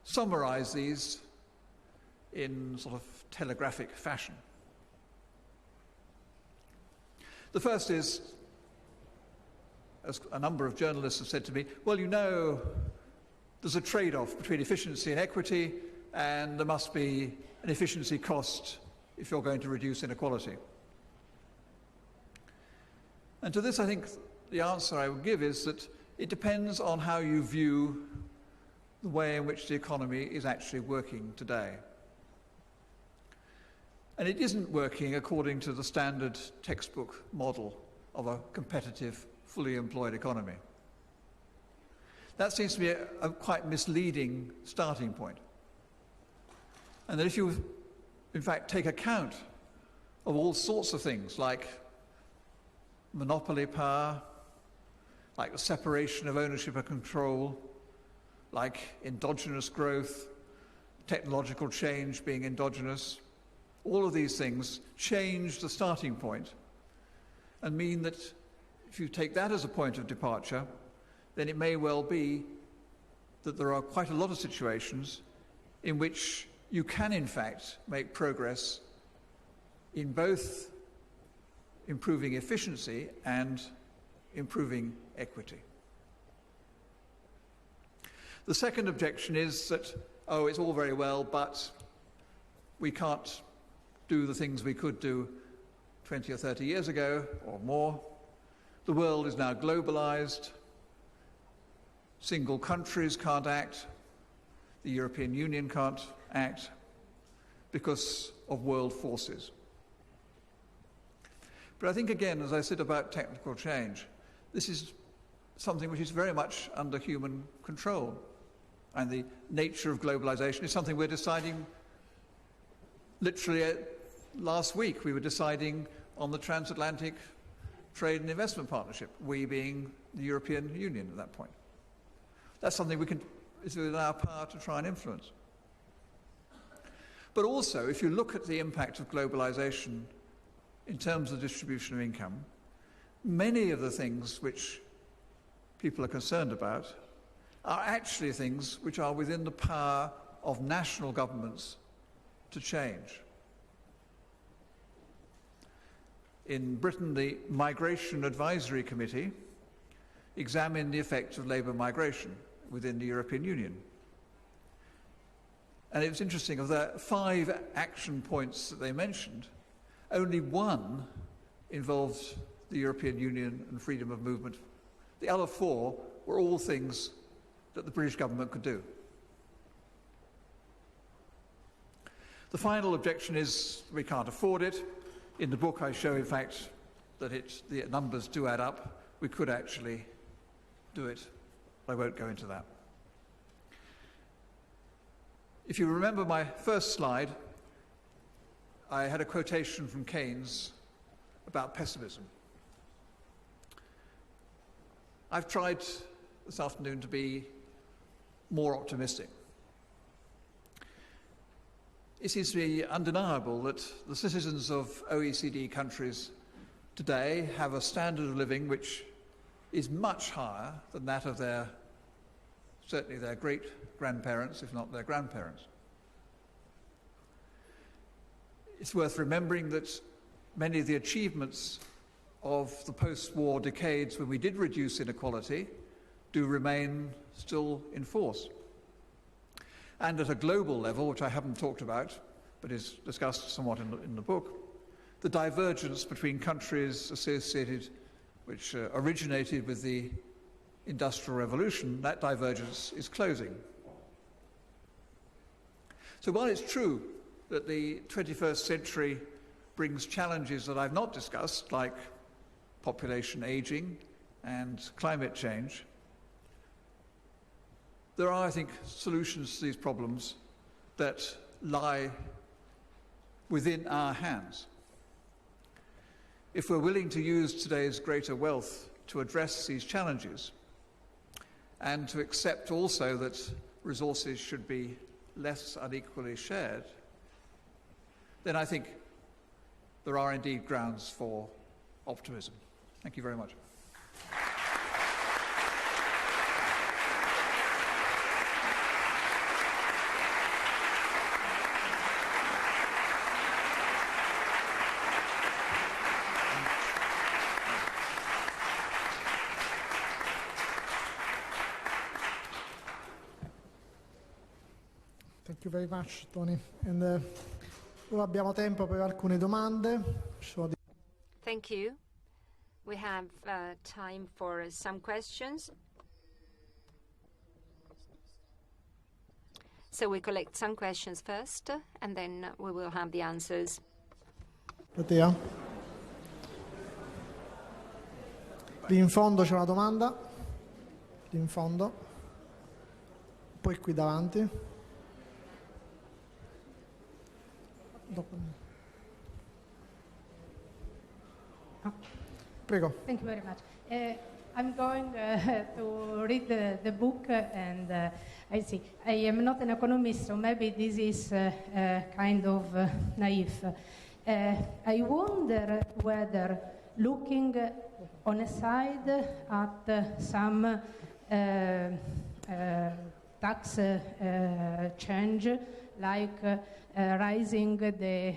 summarize these in sort of telegraphic fashion. The first is, as a number of journalists have said to me, well, you know, there's a trade-off between efficiency and equity, and there must be an efficiency cost if you're going to reduce inequality. And to this, I think the answer I would give is that it depends on how you view the way in which the economy is actually working today. And it isn't working according to the standard textbook model of a competitive, fully employed economy. That seems to be a quite misleading starting point. And that if you, in fact, take account of all sorts of things like monopoly power, like the separation of ownership and control, like endogenous growth, technological change being endogenous, all of these things change the starting point and mean that if you take that as a point of departure, then it may well be that there are quite a lot of situations in which you can in fact make progress in both improving efficiency and improving equity. The second objection is that, oh, it's all very well, but we can't do the things we could do 20 or 30 years ago or more. The world is now globalized. Single countries can't act. The European Union can't act because of world forces. But I think, again, as I said about technical change, this is something which is very much under human control. And the nature of globalization is something we're deciding literally last week. We were deciding on the Transatlantic Trade and Investment Partnership, we being the European Union at that point. That's something it's within our power to try and influence. But also, if you look at the impact of globalization in terms of distribution of income, many of the things which people are concerned about are actually things which are within the power of national governments to change. In Britain, the Migration Advisory Committee examined the effect of labour migration within the European Union. And it was interesting, of the 5 action points that they mentioned, only 1 involved the European Union and freedom of movement. The other 4 were all things that the British government could do. The final objection is we can't afford it. In the book I show, in fact, that the numbers do add up. We could actually do it. I won't go into that. If you remember my first slide, I had a quotation from Keynes about pessimism. I've tried this afternoon to be more optimistic. It seems to be undeniable that the citizens of OECD countries today have a standard of living which is much higher than that of certainly their great-grandparents, if not their grandparents. It's worth remembering that many of the achievements of the post-war decades when we did reduce inequality do remain still in force. And at a global level, which I haven't talked about, but is discussed somewhat in the book, the divergence between countries which originated with the Industrial Revolution, that divergence is closing. So while it's true that the 21st century brings challenges that I've not discussed, like population aging and climate change, there are, I think, solutions to these problems that lie within our hands. If we're willing to use today's greater wealth to address these challenges, and to accept also that resources should be less unequally shared, then I think there are indeed grounds for optimism. Thank you very much. Thank Thank you very much, Tony. And ora abbiamo tempo per alcune domande. Thank you. We have time for some questions. So we collect some questions first, and then we will have the answers. Platea. Lì in fondo c'è una domanda. Lì in fondo. Poi qui davanti. Dopo. Prego. Thank you very much. I'm going to read the book, and I see. I am not an economist, so maybe this is kind of naive. I wonder whether looking on a side at some tax change, like rising the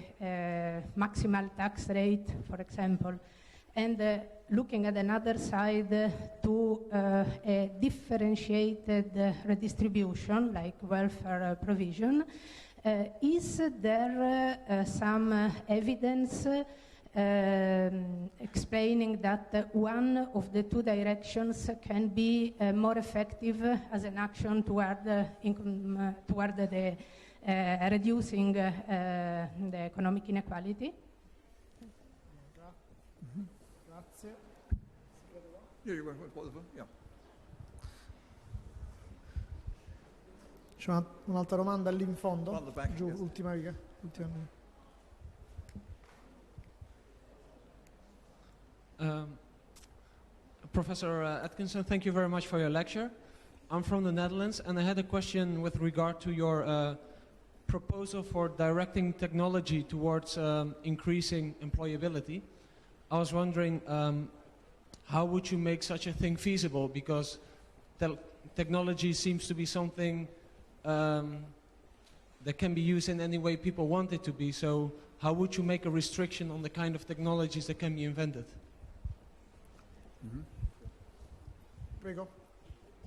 maximal tax rate, for example, and looking at another side to a differentiated redistribution, like welfare provision, is there some evidence explaining that one of the two directions can be more effective as an action toward the reducing the economic inequality? Grazie. Yeah. C'è un'altra domanda lì in fondo. On the back, Giù, yes. ultima riga. Professor Atkinson, thank you very much for your lecture. I'm from the Netherlands, and I had a question with regard to your proposal for directing technology towards increasing employability. I was wondering, how would you make such a thing feasible? Because technology seems to be something that can be used in any way people want it to be. So how would you make a restriction on the kind of technologies that can be invented? Prego.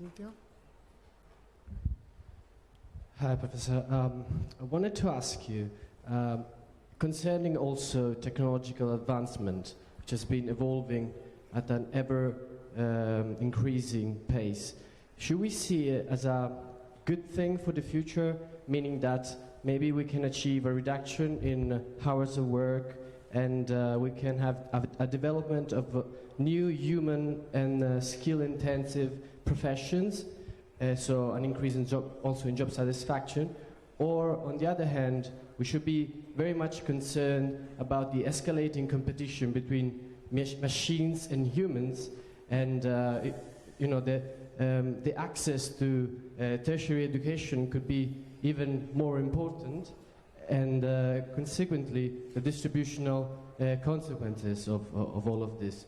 Ultima. Hi, Professor. I wanted to ask you, concerning also technological advancement, which has been evolving at an ever increasing pace, should we see it as a good thing for the future, meaning that maybe we can achieve a reduction in hours of work, and we can have a development of new human and skill-intensive professions, so an increase in job satisfaction? Or, on the other hand, we should be very much concerned about the escalating competition between machines and humans, and the access to tertiary education could be even more important, and consequently the distributional consequences of all of this.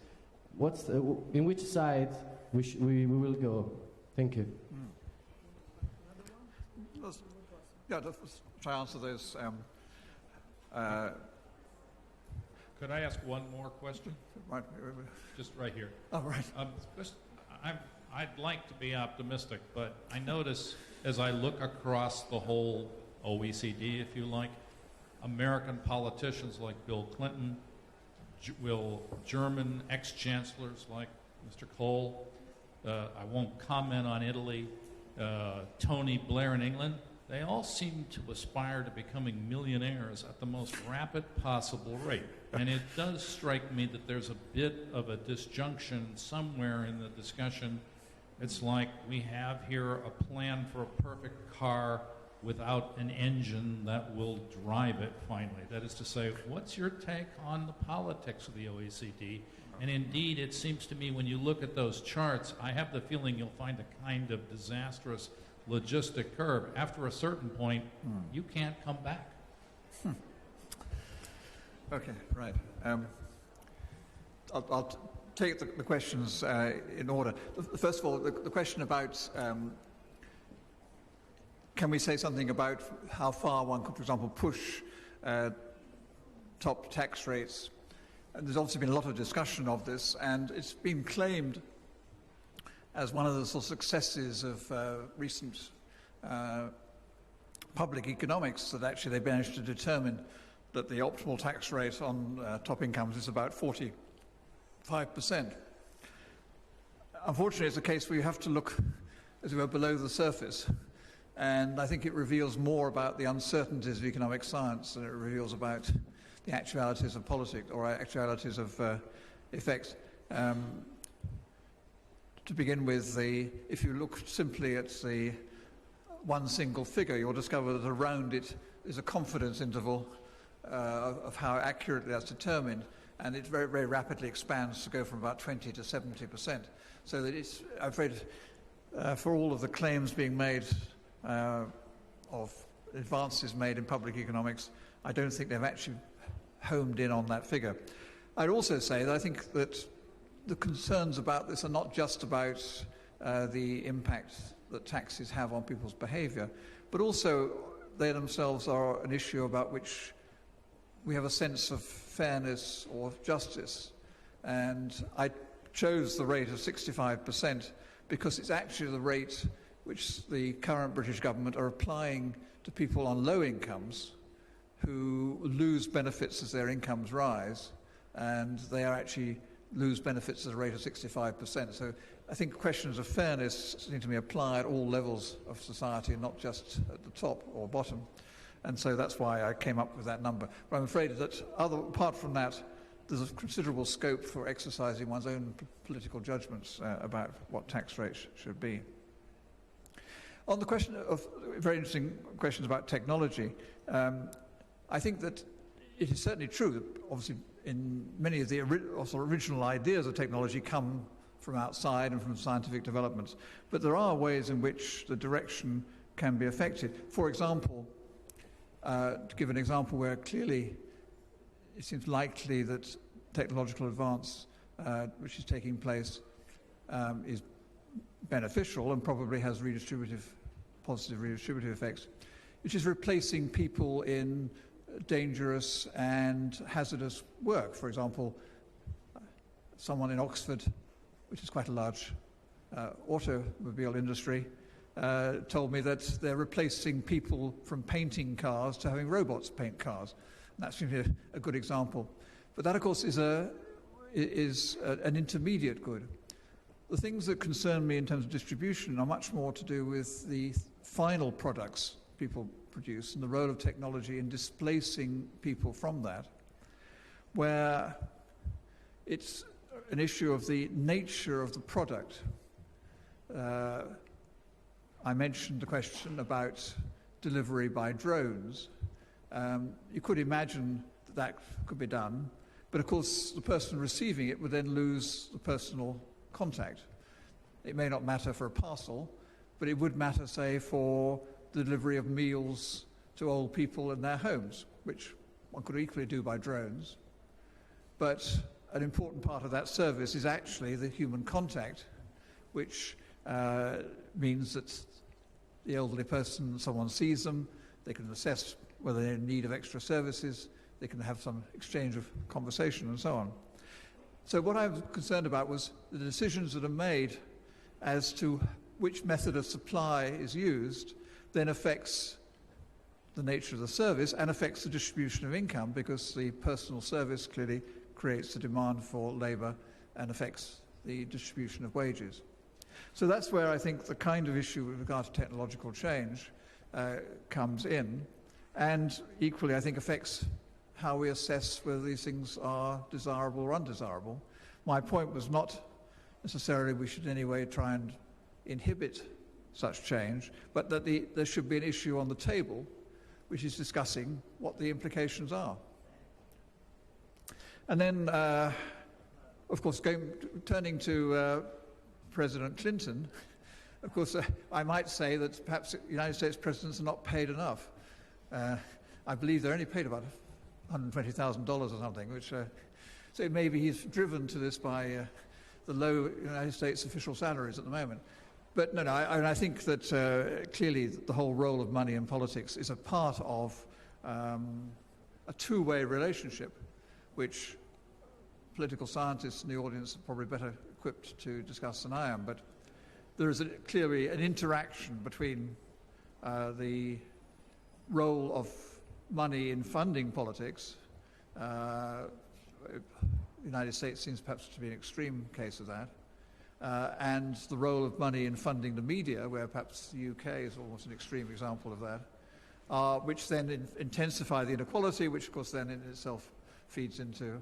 In which side we will go? Thank you. Yeah, let's try to answer those. Could I ask one more question? Right. Just right here. Oh, right. I'd like to be optimistic, but I notice as I look across the whole OECD, if you like, American politicians like Bill Clinton, German ex-chancellors like Mr. Kohl, I won't comment on Italy, Tony Blair in England, they all seem to aspire to becoming millionaires at the most rapid possible rate. And it does strike me that there's a bit of a disjunction somewhere in the discussion. It's like we have here a plan for a perfect car without an engine that will drive it finally. That is to say, what's your take on the politics of the OECD? And indeed, it seems to me when you look at those charts, I have the feeling you'll find a kind of disastrous logistic curve. After a certain point, you can't come back. Okay, right. I'll take the questions in order. First of all, the question about can we say something about how far one could, for example, push top tax rates? And there's obviously been a lot of discussion of this, and it's been claimed as one of the sort of successes of recent public economics that actually they managed to determine that the optimal tax rate on top incomes is about 45%. Unfortunately, it's a case where you have to look, as it were, below the surface. And I think it reveals more about the uncertainties of economic science than it reveals about the actualities of politics or actualities of effects. To begin with, if you look simply at the one single figure, you'll discover that around it is a confidence interval of how accurately that's determined, and it very, very rapidly expands to go from about 20 to 70%. So that it's, I'm afraid, for all of the claims being made of advances made in public economics, I don't think they've actually homed in on that figure. I'd also say that I think that the concerns about this are not just about the impact that taxes have on people's behaviour, but also they themselves are an issue about which we have a sense of fairness or justice. And I chose the rate of 65% because it's actually the rate which the current British government are applying to people on low incomes who lose benefits as their incomes rise, and they are actually lose benefits at a rate of 65%. So I think questions of fairness seem to me apply at all levels of society and not just at the top or bottom. And so that's why I came up with that number. But I'm afraid that apart from that, there's a considerable scope for exercising one's own political judgments about what tax rates should be. On the question of very interesting questions about technology, I think that it is certainly true that obviously in many of the original ideas of technology come from outside and from scientific developments, but there are ways in which the direction can be affected. For example, to give an example where clearly it seems likely that technological advance which is taking place is beneficial and probably has positive redistributive effects, which is replacing people in dangerous and hazardous work. For example, someone in Oxford, which is quite a large automobile industry, told me that they're replacing people from painting cars to having robots paint cars. And that's a good example. But that, of course, is an intermediate good. The things that concern me in terms of distribution are much more to do with the final products people produce and the role of technology in displacing people from that, where it's an issue of the nature of the product. I mentioned the question about delivery by drones. You could imagine that could be done, but of course the person receiving it would then lose the personal contact. It may not matter for a parcel, but it would matter, say, for the delivery of meals to old people in their homes, which one could equally do by drones. But an important part of that service is actually the human contact, which means that the elderly person, someone sees them, they can assess whether they're in need of extra services, they can have some exchange of conversation and so on. So what I was concerned about was the decisions that are made as to which method of supply is used then affects the nature of the service and affects the distribution of income, because the personal service clearly creates the demand for labour and affects the distribution of wages. So that's where I think the kind of issue with regard to technological change comes in, and equally I think affects how we assess whether these things are desirable or undesirable. My point was not necessarily we should in any way try and inhibit such change, but that there should be an issue on the table which is discussing what the implications are. And then, of course, turning to President Clinton, of course, I might say that perhaps United States presidents are not paid enough. I believe they're only paid about $120,000 or something, which so maybe he's driven to this by the low United States official salaries at the moment. But no, I think that clearly the whole role of money in politics is a part of a two-way relationship, which political scientists in the audience are probably better equipped to discuss than I am. But there is clearly an interaction between the role of money in funding politics. The United States seems perhaps to be an extreme case of that. And the role of money in funding the media, where perhaps the UK is almost an extreme example of that, which then intensify the inequality, which of course then in itself feeds into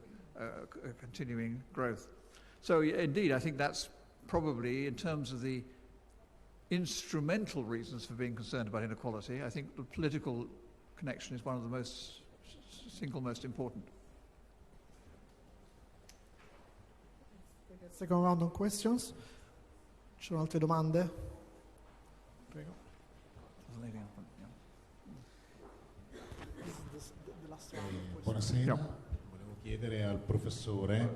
continuing growth. So indeed, I think that's probably, in terms of the instrumental reasons for being concerned about inequality, I think the political connection is one of the single most important. Second round of questions. Ci sono altre domande? Prego. Buonasera, volevo chiedere al professore.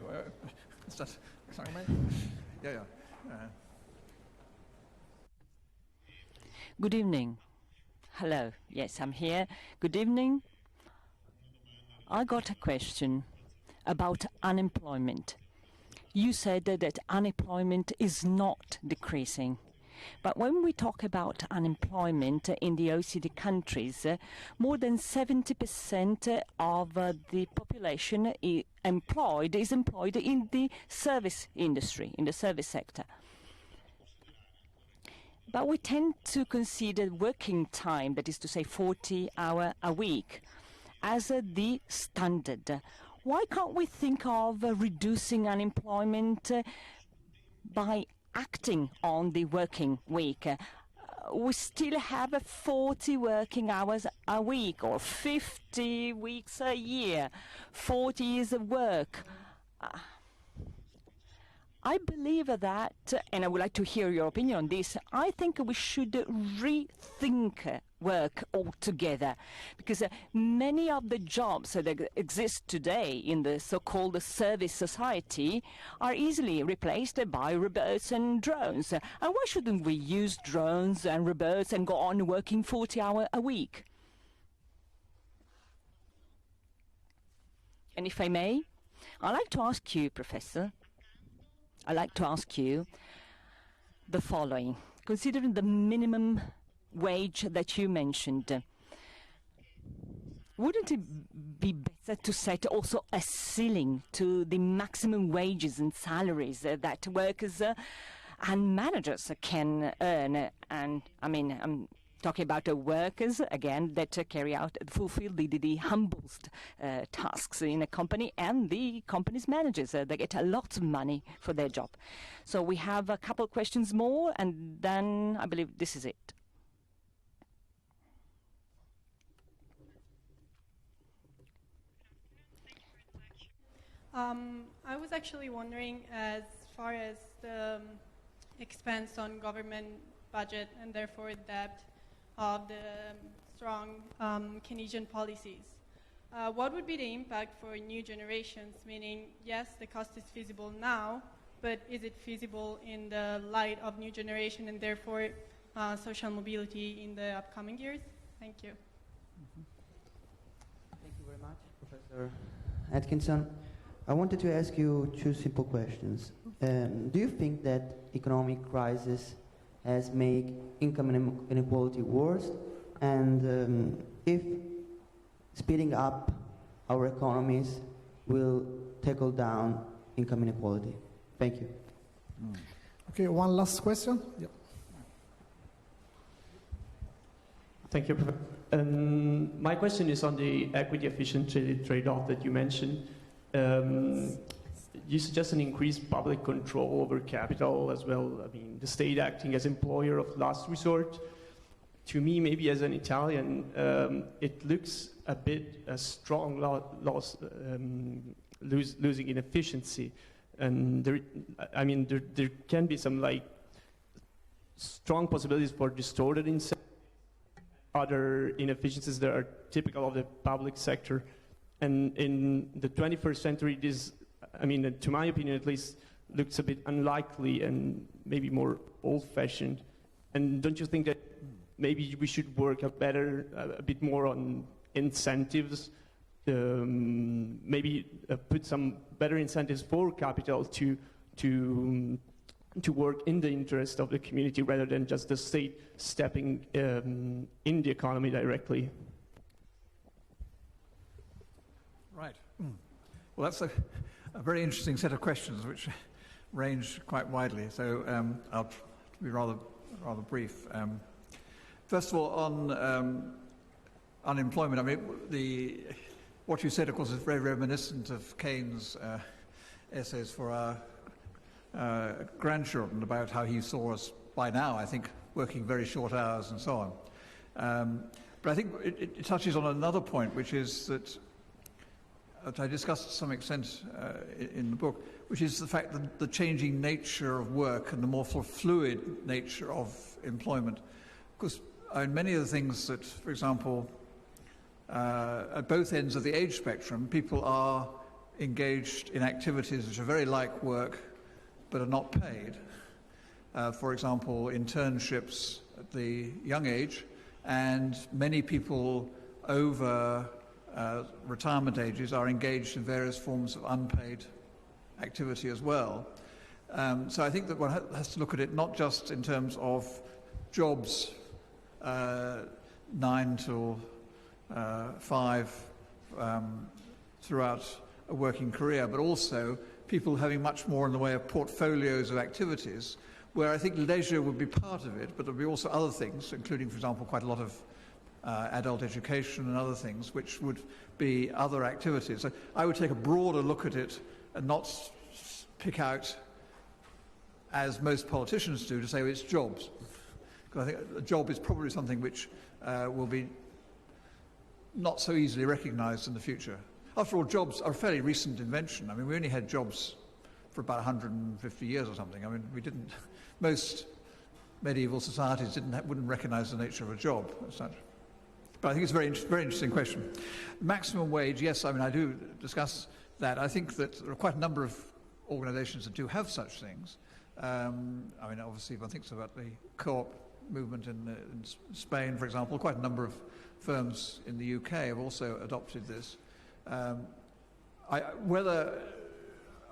Good evening. Hello. Yes, I'm here. Good evening. I got a question about unemployment. You said that unemployment is not decreasing. But when we talk about unemployment in the OECD countries, more than 70% of the population is employed in the service industry, in the service sector. But we tend to consider working time, that is to say 40 hours a week, as the standard. Why can't we think of reducing unemployment by acting on the working week? We still have 40 working hours a week or 50 weeks a year, 40 years of work. I believe that, and I would like to hear your opinion on this, I think we should rethink work altogether, because many of the jobs that exist today in the so-called service society are easily replaced by robots and drones. And why shouldn't we use drones and robots and go on working 40 hours a week? And if I may, I'd like to ask you, Professor, I'd like to ask you the following. Considering the minimum wage that you mentioned, wouldn't it be better to set also a ceiling to the maximum wages and salaries that workers and managers can earn? And I mean, I'm talking about workers, again, that fulfill the humblest tasks in a company, and the company's managers. They get a lot of money for their job. So we have a couple of questions more, and then I believe this is it. I was actually wondering, as far as the expense on government budget and therefore debt of the strong Keynesian policies, what would be the impact for new generations? Meaning, yes, the cost is feasible now, but is it feasible in the light of new generation and therefore social mobility in the upcoming years? Thank you. Thank you very much, Professor Atkinson. I wanted to ask you two simple questions. Do you think that economic crisis has made income inequality worse? And if speeding up our economies will tackle down income inequality? Thank you. Okay, one last question. Yep. Thank you, Professor. My question is on the equity efficiency trade-off that you mentioned. You suggest an increased public control over capital as well. I mean, the state acting as employer of last resort. To me, maybe as an Italian, it looks a bit a strong losing in efficiency. And there can be some strong possibilities for distorted incentives, other inefficiencies that are typical of the public sector. And in the 21st century, this, to my opinion at least, looks a bit unlikely and maybe more old-fashioned. And don't you think that maybe we should work a bit more on incentives, maybe put some better incentives for capital to work in the interest of the community rather than just the state stepping in the economy directly? Right. Well, that's a very interesting set of questions which range quite widely. So I'll be rather brief. First of all, on unemployment, I mean, what you said, of course, is very reminiscent of Keynes' essays for our grandchildren about how he saw us by now, I think, working very short hours and so on. But I think it touches on another point, which is that I discussed to some extent in the book, which is the fact that the changing nature of work and the more fluid nature of employment. Because many of the things that, for example, at both ends of the age spectrum, people are engaged in activities which are very like work but are not paid. For example, internships at the young age, and many people over retirement ages are engaged in various forms of unpaid activity as well. So I think that one has to look at it not just in terms of jobs 9 till 5 throughout a working career, but also people having much more in the way of portfolios of activities, where I think leisure would be part of it, but there would be also other things, including, for example, quite a lot of adult education and other things, which would be other activities. So I would take a broader look at it and not pick out, as most politicians do, to say, well, it's jobs. Because I think a job is probably something which will be not so easily recognised in the future. After all, jobs are a fairly recent invention. I mean, we only had jobs for about 150 years or something. I mean, most medieval societies wouldn't recognise the nature of a job as such. But I think it's a very interesting question. Maximum wage, yes, I mean, I do discuss that. I think that there are quite a number of organisations that do have such things. I mean, obviously, one thinks about the co-op movement in Spain, for example. Quite a number of firms in the UK have also adopted this. Whether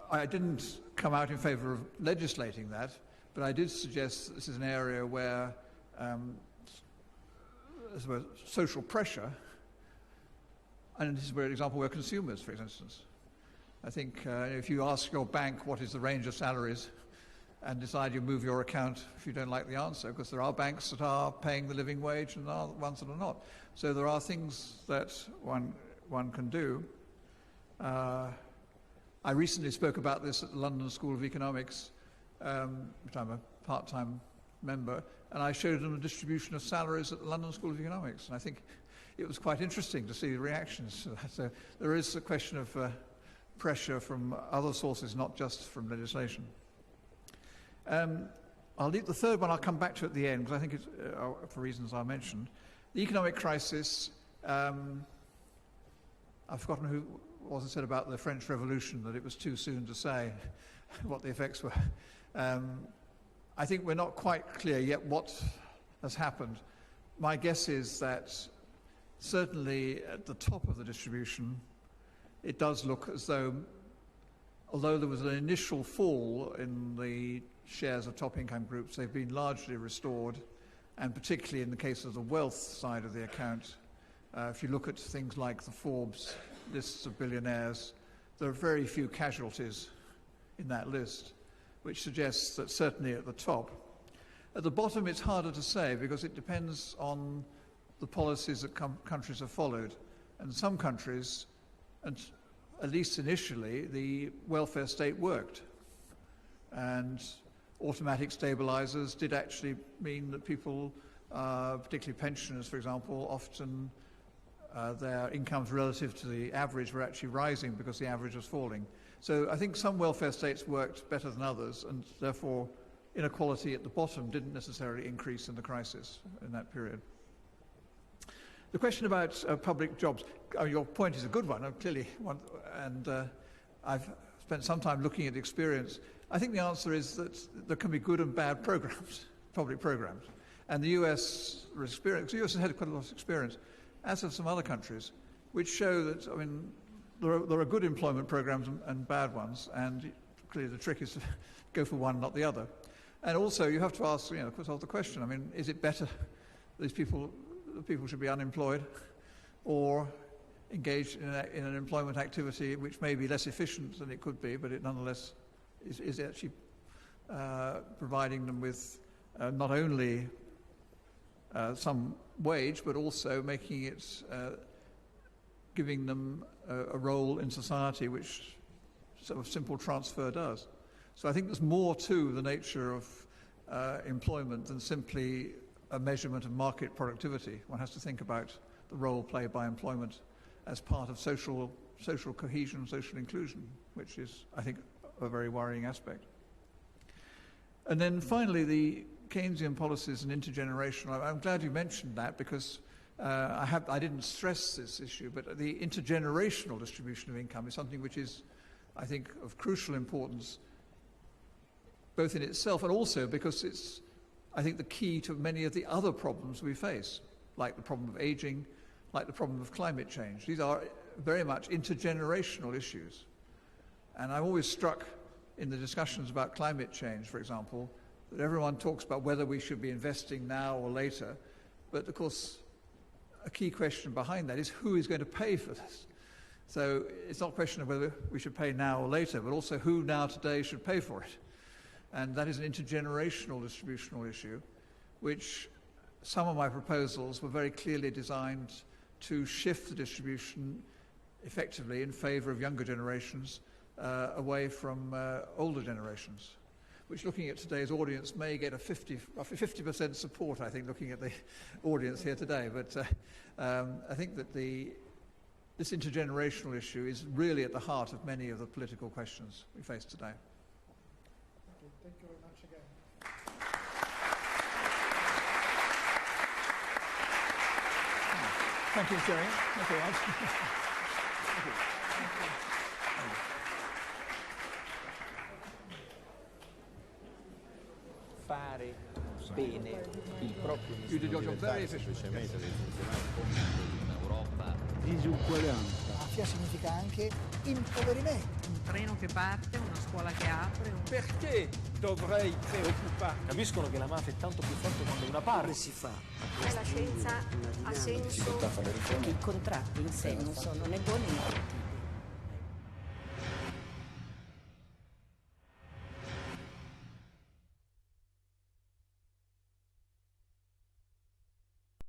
I didn't come out in favour of legislating that, but I did suggest that this is an area where there's social pressure, and this is an example where consumers, for instance. I think if you ask your bank what is the range of salaries and decide you move your account if you don't like the answer, because there are banks that are paying the living wage and there are ones that are not. So there are things that one can do. I recently spoke about this at the London School of Economics, which I'm a part-time member, and I showed them the distribution of salaries at the London School of Economics, and I think it was quite interesting to see the reactions to that. So there is a question of pressure from other sources, not just from legislation. I'll leave the third one, I'll come back to at the end, because I think it's, for reasons I mentioned. The economic crisis, I've forgotten who was it said about the French Revolution, that it was too soon to say what the effects were. I think we're not quite clear yet what has happened. My guess is that certainly at the top of the distribution, it does look as though, although there was an initial fall in the shares of top income groups, they've been largely restored, and particularly in the case of the wealth side of the account, if you look at things like the Forbes lists of billionaires, there are very few casualties in that list, which suggests that certainly at the top. At the bottom, it's harder to say because it depends on the policies that countries have followed. And some countries, and at least initially, the welfare state worked. And automatic stabilizers did actually mean that people, particularly pensioners, for example, often their incomes relative to the average were actually rising because the average was falling. So I think some welfare states worked better than others, and therefore inequality at the bottom didn't necessarily increase in the crisis in that period. The question about public jobs, your point is a good one, clearly, and I've spent some time looking at experience. I think the answer is that there can be good and bad programs, public programs. And the US experience, the US has had quite a lot of experience, as have some other countries, which show that, I mean, there are good employment programs and bad ones, and clearly the trick is to go for one, not the other. And also you have to ask, the question, I mean, is it better these people should be unemployed, or engaged in an employment activity which may be less efficient than it could be, but it nonetheless is actually providing them with not only some wage, but also making it, giving them a role in society which sort of simple transfer does. So I think there's more to the nature of employment than simply a measurement of market productivity. One has to think about the role played by employment as part of social cohesion, social inclusion, which is, I think, a very worrying aspect. And then finally, the Keynesian policies and intergenerational. I'm glad you mentioned that, because I didn't stress this issue, but the intergenerational distribution of income is something which is, I think, of crucial importance, both in itself and also because it's, I think, the key to many of the other problems we face, like the problem of aging, like the problem of climate change. These are very much intergenerational issues. And I'm always struck in the discussions about climate change, for example, that everyone talks about whether we should be investing now or later. But of course, a key question behind that is who is going to pay for this? So it's not a question of whether we should pay now or later, but also who now today should pay for it. And that is an intergenerational distributional issue, which some of my proposals were very clearly designed to shift the distribution effectively in favor of younger generations away from older generations, which, looking at today's audience, may get a 50% support, I think, looking at the audience here today. But I think that this intergenerational issue is really at the heart of many of the political questions we face today. Thank you very much again. Thank you, Jerry. Thank you. Thank you. Fare bene il proprio You did your job very efficiently. Semplicemente dei funzionari pubblici in Europa. Disuguaglianza. Mafia significa anche impoverimento. Un treno che parte, una scuola che apre. Perché dovrei preoccuparmi? Capiscono che la mafia è tanto più forte quando è una parte. Come si fa? La scienza ha senso. I contratti in sé non sono né buoni né cattivi.